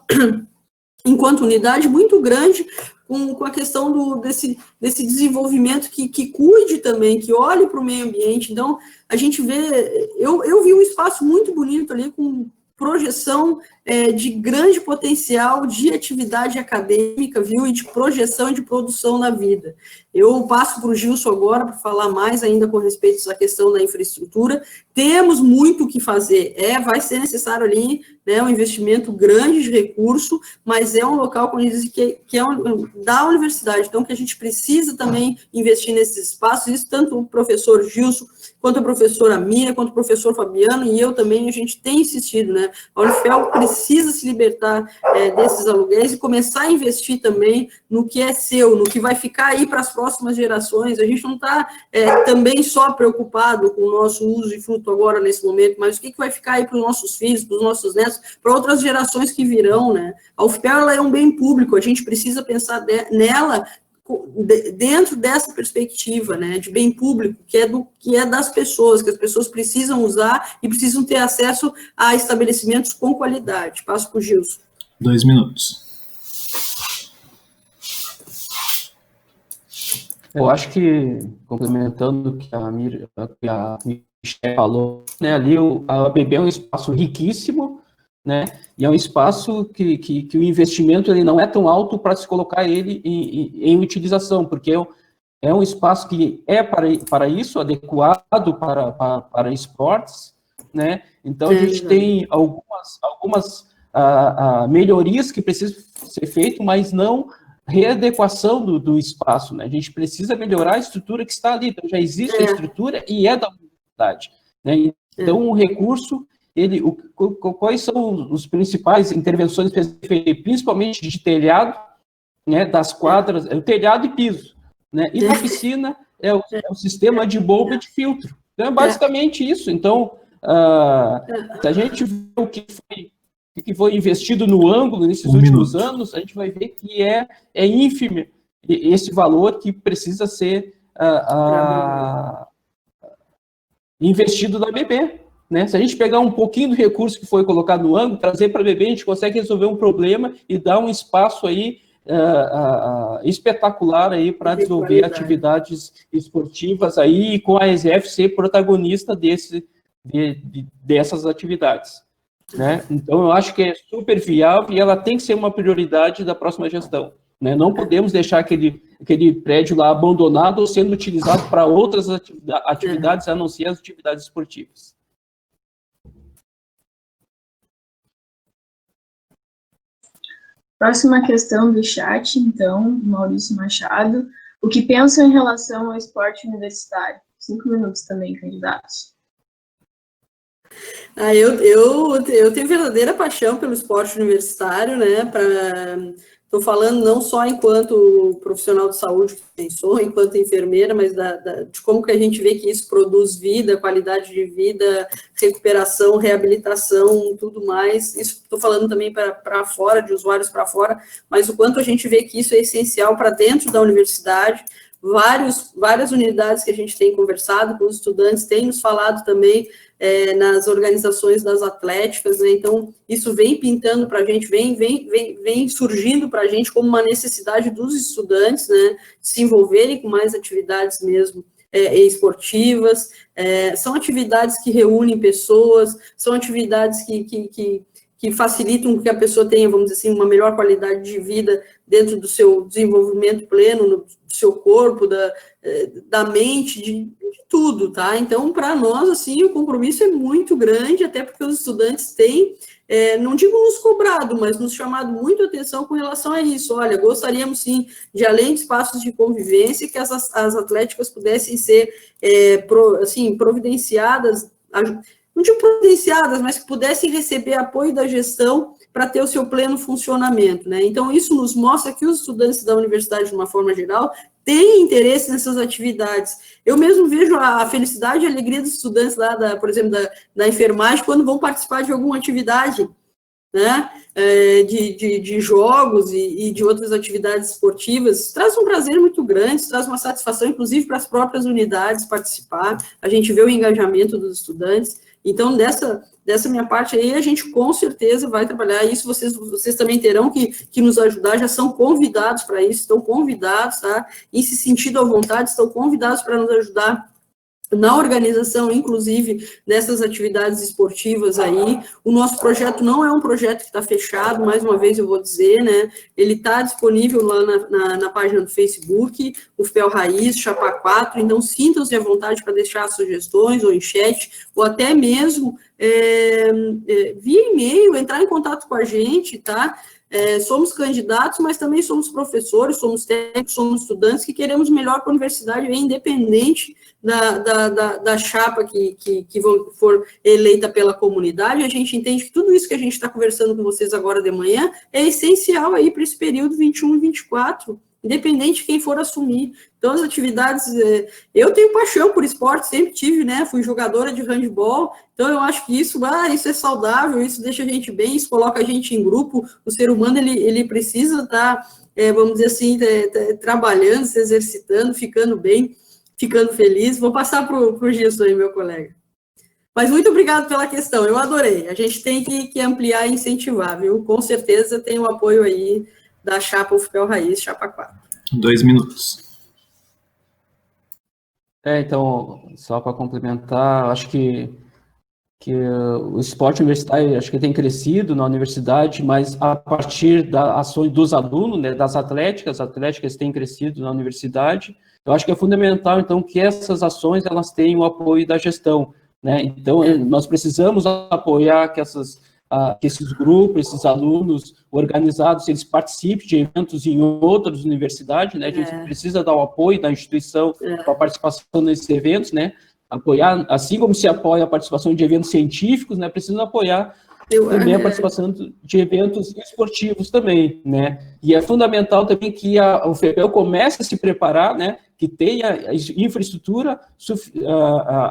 enquanto unidade, muito grande com a questão desse desenvolvimento que cuide também, que olhe para o meio ambiente. Então, a gente vê... Eu vi um espaço muito bonito ali, com projeção de grande potencial de atividade acadêmica, viu, e de projeção e de produção na vida. Eu passo para o Gilson agora para falar mais ainda com respeito à questão da infraestrutura. Temos muito o que fazer, vai ser necessário ali, né, um investimento grande de recurso, mas é um local, como diz, que é da universidade, então que a gente precisa também investir nesses espaços, isso tanto o professor Gilson, quanto a professora Miriam, quanto o professor Fabiano, e eu também, a gente tem insistido, né, a Unifel precisa se libertar desses aluguéis e começar a investir também no que é seu, no que vai ficar aí para as próximas gerações. A gente não está também só preocupado com o nosso uso e fruto agora nesse momento, mas o que vai ficar aí para os nossos filhos, para os nossos netos, para outras gerações que virão, né? A UFPEL, ela é um bem público, a gente precisa pensar nela dentro dessa perspectiva, né, de bem público, que é das pessoas, que as pessoas precisam usar e precisam ter acesso a estabelecimentos com qualidade. Passo para o Gilson. 2 minutos. Eu acho que, complementando o que a Michelle falou, né, ali a ABB é um espaço riquíssimo, né, e é um espaço que o investimento ele não é tão alto para se colocar ele em utilização, porque é um espaço que é para isso, adequado para esportes, né, então a gente tem algumas melhorias que precisam ser feitas, mas não readequação do espaço, né, a gente precisa melhorar a estrutura que está ali, então já existe a estrutura e é da universidade, né, então o recurso quais são os principais intervenções principalmente de telhado, né, das quadras, o telhado e piso, né, e na piscina é o sistema de bomba de filtro. Então, é basicamente isso. Então, Se a gente vê o que foi investido no ângulo nesses últimos anos, a gente vai ver que é ínfimo esse valor que precisa ser investido na BB. Né? Se a gente pegar um pouquinho do recurso que foi colocado no ângulo, trazer para a BB, a gente consegue resolver um problema e dar um espaço aí espetacular aí para desenvolver atividades esportivas aí, e com a ESF ser protagonista dessas atividades. Né? Então, eu acho que é super viável e ela tem que ser uma prioridade da próxima gestão. Né? Não podemos deixar aquele prédio lá abandonado ou sendo utilizado para outras atividades, a não ser as atividades esportivas. Próxima questão do chat, então, Maurício Machado. O que pensam em relação ao esporte universitário? 5 minutos também, candidatos. Eu tenho verdadeira paixão pelo esporte universitário, né? Estou falando não só enquanto profissional de saúde que pensou, enquanto enfermeira, mas de como que a gente vê que isso produz vida, qualidade de vida, recuperação, reabilitação, tudo mais. Isso estou falando também para fora, de usuários para fora, mas o quanto a gente vê que isso é essencial para dentro da universidade. Várias unidades que a gente tem conversado com os estudantes têm nos falado também nas organizações das atléticas, né? Então isso vem pintando para a gente, vem surgindo para a gente como uma necessidade dos estudantes, né, se envolverem com mais atividades mesmo esportivas, são atividades que reúnem pessoas, são atividades que facilitam que a pessoa tenha, vamos dizer assim, uma melhor qualidade de vida dentro do seu desenvolvimento pleno, do seu corpo, da mente, de tudo, tá? Então, para nós, assim, o compromisso é muito grande, até porque os estudantes têm, não digo nos cobrado, mas nos chamado muito atenção com relação a isso. Olha, gostaríamos, sim, de além de espaços de convivência, que as atléticas pudessem ser, providenciadas, não digo providenciadas, mas que pudessem receber apoio da gestão para ter o seu pleno funcionamento, né? Então, isso nos mostra que os estudantes da universidade, de uma forma geral, têm interesse nessas atividades. Eu mesmo vejo a felicidade e a alegria dos estudantes lá, por exemplo, da enfermagem, quando vão participar de alguma atividade, né? De jogos e de outras atividades esportivas. Isso traz um prazer muito grande, isso traz uma satisfação, inclusive, para as próprias unidades participar. A gente vê o engajamento dos estudantes. Então, dessa minha parte aí, a gente com certeza vai trabalhar isso, vocês também terão que nos ajudar, já são convidados para isso, estão convidados, tá? Em se sentindo à vontade, estão convidados para nos ajudar na organização, inclusive, dessas atividades esportivas aí. O nosso projeto não é um projeto que está fechado, mais uma vez eu vou dizer, né? Ele está disponível lá na página do Facebook, o FPEL Raiz, Chapa 4, então sintam-se à vontade para deixar sugestões, ou em chat, ou até mesmo via e-mail, entrar em contato com a gente, tá? Somos candidatos, mas também somos professores, somos técnicos, somos estudantes que queremos melhor para a universidade, independente da chapa que for eleita pela comunidade. A gente entende que tudo isso que a gente está conversando com vocês agora de manhã é essencial aí para esse período 21 e 24, independente de quem for assumir. Então, as atividades, eu tenho paixão por esporte, sempre tive, né, fui jogadora de handebol, então eu acho que isso é saudável, isso deixa a gente bem, isso coloca a gente em grupo, o ser humano, ele precisa estar, vamos dizer assim, trabalhando, se exercitando, ficando bem, ficando feliz. Vou passar para o Gilson aí, meu colega. Mas muito obrigado pela questão, eu adorei, a gente tem que ampliar e incentivar, viu, com certeza tem o apoio aí da chapa UFPEL Raiz, chapa 4. 2 minutos. Então, só para complementar, acho que o esporte universitário, acho que tem crescido na universidade, mas a partir das ações dos alunos, né, das atléticas têm crescido na universidade. Eu acho que é fundamental, então, que essas ações, elas tenham o apoio da gestão, né? Então, nós precisamos apoiar que esses grupos, esses alunos organizados, eles participem de eventos em outras universidades, né? A gente precisa dar o apoio da instituição para a participação nesses eventos, né? Apoiar, assim como se apoia a participação de eventos científicos, né? Precisa apoiar também a participação de eventos esportivos também, né? E é fundamental também que o FEPEL comece a se preparar, né? Que tenha infraestrutura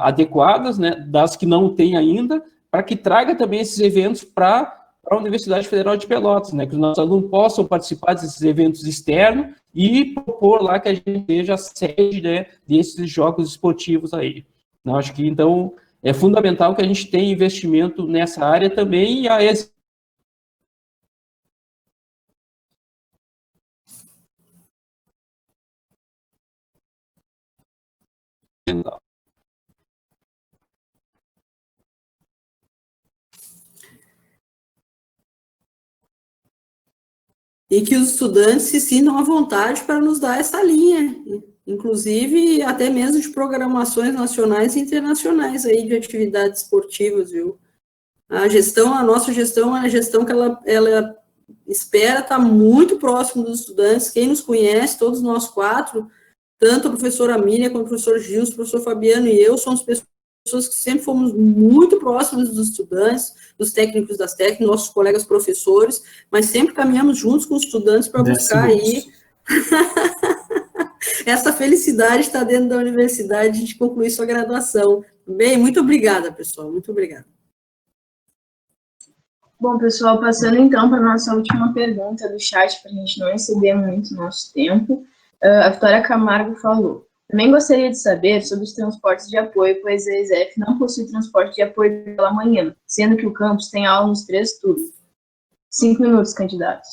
adequadas, né? Das que não tem ainda, para que traga também esses eventos para a Universidade Federal de Pelotas, né? Que os nossos alunos possam participar desses eventos externos e propor lá que a gente seja a sede, né, desses jogos esportivos aí. Eu acho que, então, é fundamental que a gente tenha investimento nessa área também, e a E que os estudantes se sintam à vontade para nos dar essa linha, inclusive até mesmo de programações nacionais e internacionais aí de atividades esportivas, viu? A nossa gestão é a gestão que ela espera estar muito próximo dos estudantes. Quem nos conhece, todos nós 4, tanto a professora Miriam, quanto o professor Gilson, o professor Fabiano e eu, somos pessoas que sempre fomos muito próximas dos estudantes, dos técnicos das técnicas, nossos colegas professores, mas sempre caminhamos juntos com os estudantes para buscar aí essa felicidade de estar dentro da universidade de concluir sua graduação. Bem, muito obrigada, pessoal, muito obrigada. Bom, pessoal, passando então para a nossa última pergunta do chat, para a gente não exceder muito nosso tempo, a Vitória Camargo falou: também gostaria de saber sobre os transportes de apoio, pois a ESEF não possui transporte de apoio pela manhã, sendo que o campus tem aula nos 3 turnos. 5 minutos, candidatos.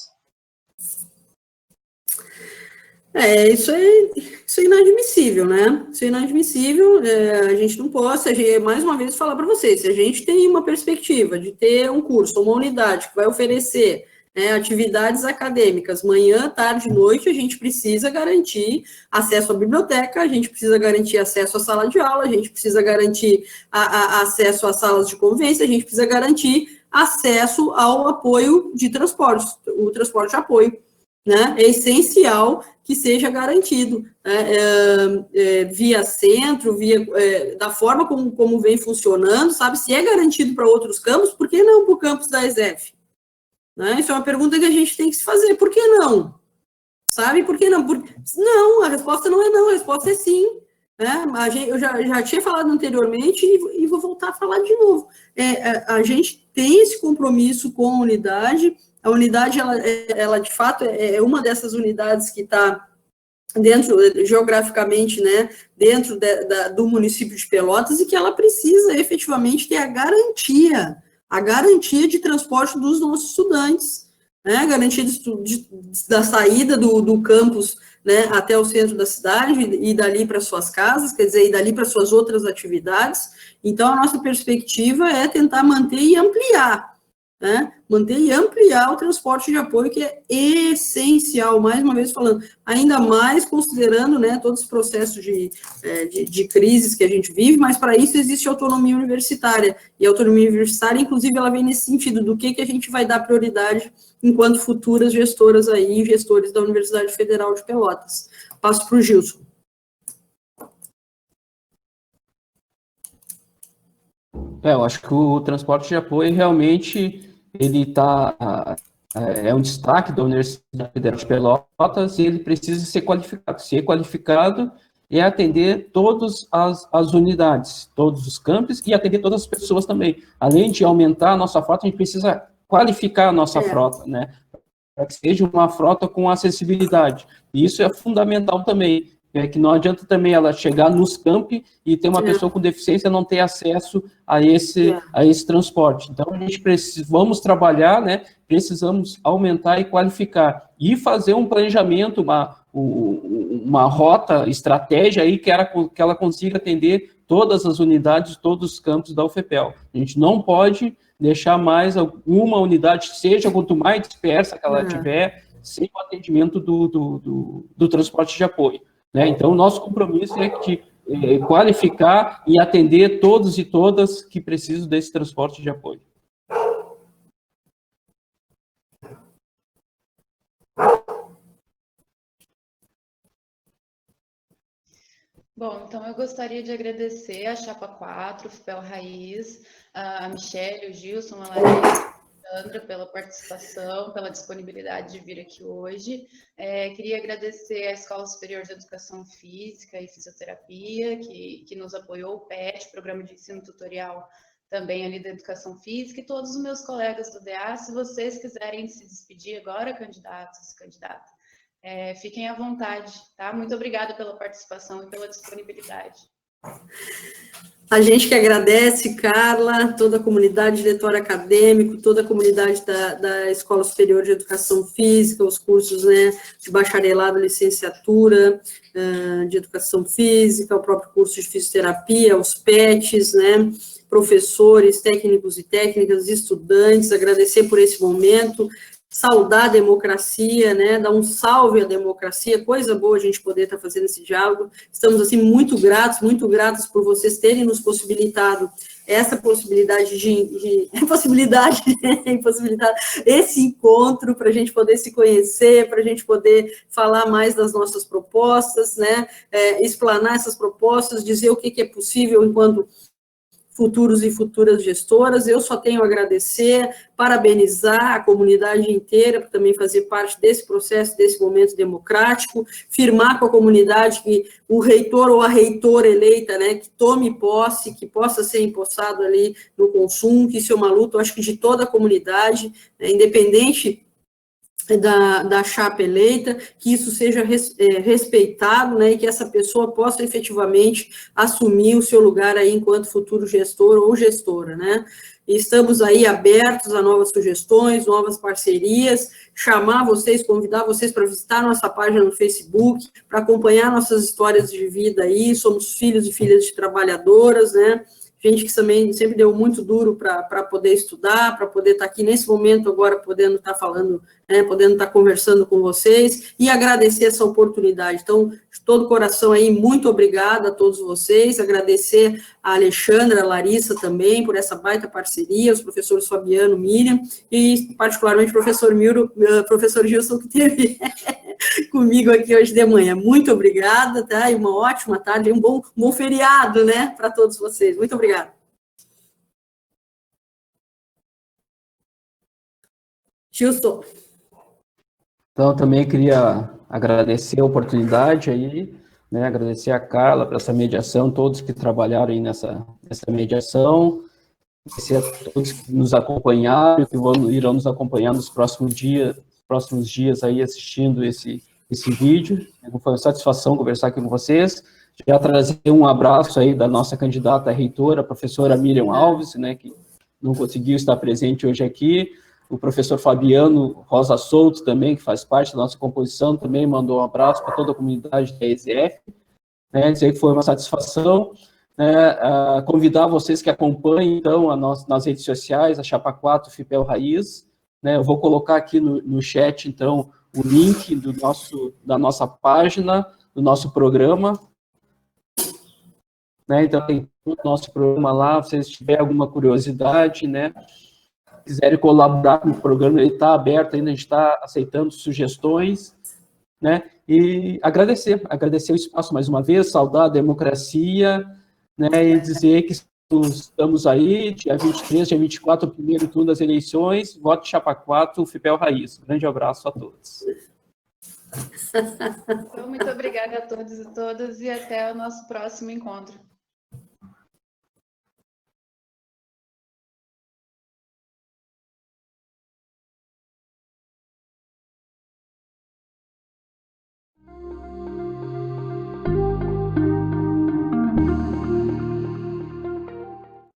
Isso é inadmissível, né? Isso é inadmissível, a gente não pode, mais uma vez, falar para vocês, se a gente tem uma perspectiva de ter um curso, uma unidade que vai oferecer atividades acadêmicas, manhã, tarde e noite, a gente precisa garantir acesso à biblioteca, a gente precisa garantir acesso à sala de aula, a gente precisa garantir acesso às salas de convivência, a gente precisa garantir acesso ao apoio de transportes, o transporte de apoio, né? É essencial que seja garantido, via centro, da forma como vem funcionando, sabe? Se é garantido para outros campos, por que não para o campus da ESEF? Né? Isso é uma pergunta que a gente tem que se fazer. Por que não? Sabe? Por que não? Não, a resposta não é não, a resposta é sim. Né? Eu já tinha falado anteriormente e vou voltar a falar de novo. A gente tem esse compromisso com a unidade. A unidade, ela de fato, é uma dessas unidades que está dentro, geograficamente, né, dentro do município de Pelotas, e que ela precisa efetivamente ter a garantia de transporte dos nossos estudantes, né, a garantia da saída do campus, né, até o centro da cidade e dali para suas casas, quer dizer, e dali para suas outras atividades. Então, a nossa perspectiva é tentar manter e ampliar, né, manter e ampliar o transporte de apoio, que é essencial, mais uma vez falando, ainda mais considerando, né, todos os processos de crises que a gente vive, mas para isso existe autonomia universitária, e a autonomia universitária, inclusive, ela vem nesse sentido, do que a gente vai dar prioridade enquanto futuras gestoras aí, gestores da Universidade Federal de Pelotas. Passo para o Gilson. Eu acho que o transporte de apoio realmente ele é um destaque da Universidade Federal de Pelotas, e ele precisa ser qualificado. Ser qualificado é atender todas as unidades, todos os campos, e atender todas as pessoas também. Além de aumentar a nossa frota, a gente precisa qualificar a nossa frota, né? Para que seja uma frota com acessibilidade. E isso é fundamental também. Que não adianta também ela chegar nos campi e ter uma pessoa com deficiência não ter acesso a esse transporte. Então, a gente vamos trabalhar, né? Precisamos aumentar e qualificar. E fazer um planejamento, uma rota, estratégia aí que ela consiga atender todas as unidades, todos os campos da UFPEL. A gente não pode deixar mais uma unidade, seja quanto mais dispersa que ela tiver, sem o atendimento do transporte de apoio. Né? Então, o nosso compromisso é de qualificar e atender todos e todas que precisam desse transporte de apoio. Bom, então eu gostaria de agradecer a Chapa 4, o FPEL Raiz, a Michelle, o Gilson, a Larissa, Alexandra, pela participação, pela disponibilidade de vir aqui hoje. Queria agradecer à Escola Superior de Educação Física e Fisioterapia, que nos apoiou, o PET, Programa de Ensino Tutorial, também ali da Educação Física, e todos os meus colegas do DA. Se vocês quiserem se despedir agora, candidatos e candidatas, fiquem à vontade, tá? Muito obrigada pela participação e pela disponibilidade. A gente que agradece, Carla, toda a comunidade, diretório acadêmico, toda a comunidade da Escola Superior de Educação Física, os cursos, né, de bacharelado, licenciatura de Educação Física, o próprio curso de Fisioterapia, os PETs, né, professores, técnicos e técnicas, estudantes, agradecer por esse momento, saudar a democracia, né, dar um salve à democracia, coisa boa a gente poder estar fazendo esse diálogo. Estamos, assim, muito gratos por vocês terem nos possibilitado essa possibilidade esse encontro para a gente poder se conhecer, para a gente poder falar mais das nossas propostas, né, explanar essas propostas, dizer o que é possível enquanto futuros e futuras gestoras. Eu só tenho a agradecer, parabenizar a comunidade inteira por também fazer parte desse processo, desse momento democrático, firmar com a comunidade que o reitor ou a reitora eleita, né, que tome posse, que possa ser empossado ali no consumo, que isso é uma luta, eu acho que de toda a comunidade, né, independente da chapa eleita, que isso seja respeitado, né, e que essa pessoa possa efetivamente assumir o seu lugar aí enquanto futuro gestor ou gestora, né. E estamos aí abertos a novas sugestões, novas parcerias, chamar vocês, convidar vocês para visitar nossa página no Facebook, para acompanhar nossas histórias de vida aí, somos filhos e filhas de trabalhadoras, né, gente que também sempre deu muito duro para poder estudar, para poder estar aqui nesse momento agora, podendo estar falando, né, podendo estar conversando com vocês, e agradecer essa oportunidade. Então, de todo o coração aí, muito obrigada a todos vocês, agradecer a Alexandra, a Larissa também, por essa baita parceria, os professores Fabiano, Miriam, e particularmente o professor Gilson, que teve comigo aqui hoje de manhã. Muito obrigada, tá? E uma ótima tarde, um bom feriado, né, para todos vocês. Muito obrigada. Gilson. Então, também queria agradecer a oportunidade aí, né, agradecer a Carla por essa mediação, todos que trabalharam aí nessa mediação, agradecer a todos que nos acompanharam, que irão nos acompanhar nos próximos dias aí assistindo esse vídeo. Foi uma satisfação conversar aqui com vocês. Já trazer um abraço aí da nossa candidata à reitora, a professora Miriam Alves, né, que não conseguiu estar presente hoje aqui. O professor Fabiano Rosa Souto também, que faz parte da nossa composição, também mandou um abraço para toda a comunidade da ESF. Né, dizer que foi uma satisfação. Convidar vocês que acompanhem, então, nas redes sociais, a Chapa 4 FIPEL Raiz. Né, eu vou colocar aqui no chat, então, o link da nossa página, do nosso programa. Né, então, tem o nosso programa lá, se vocês tiverem alguma curiosidade, né, quiserem colaborar com o programa, ele está aberto ainda, a gente está aceitando sugestões, né, e agradecer o espaço mais uma vez, saudar a democracia, né, e dizer que estamos aí, dia 23, dia 24, o primeiro turno das eleições, voto Chapa 4, FIPEL Raiz. Grande abraço a todos. Então, muito obrigada a todos e todas, e até o nosso próximo encontro.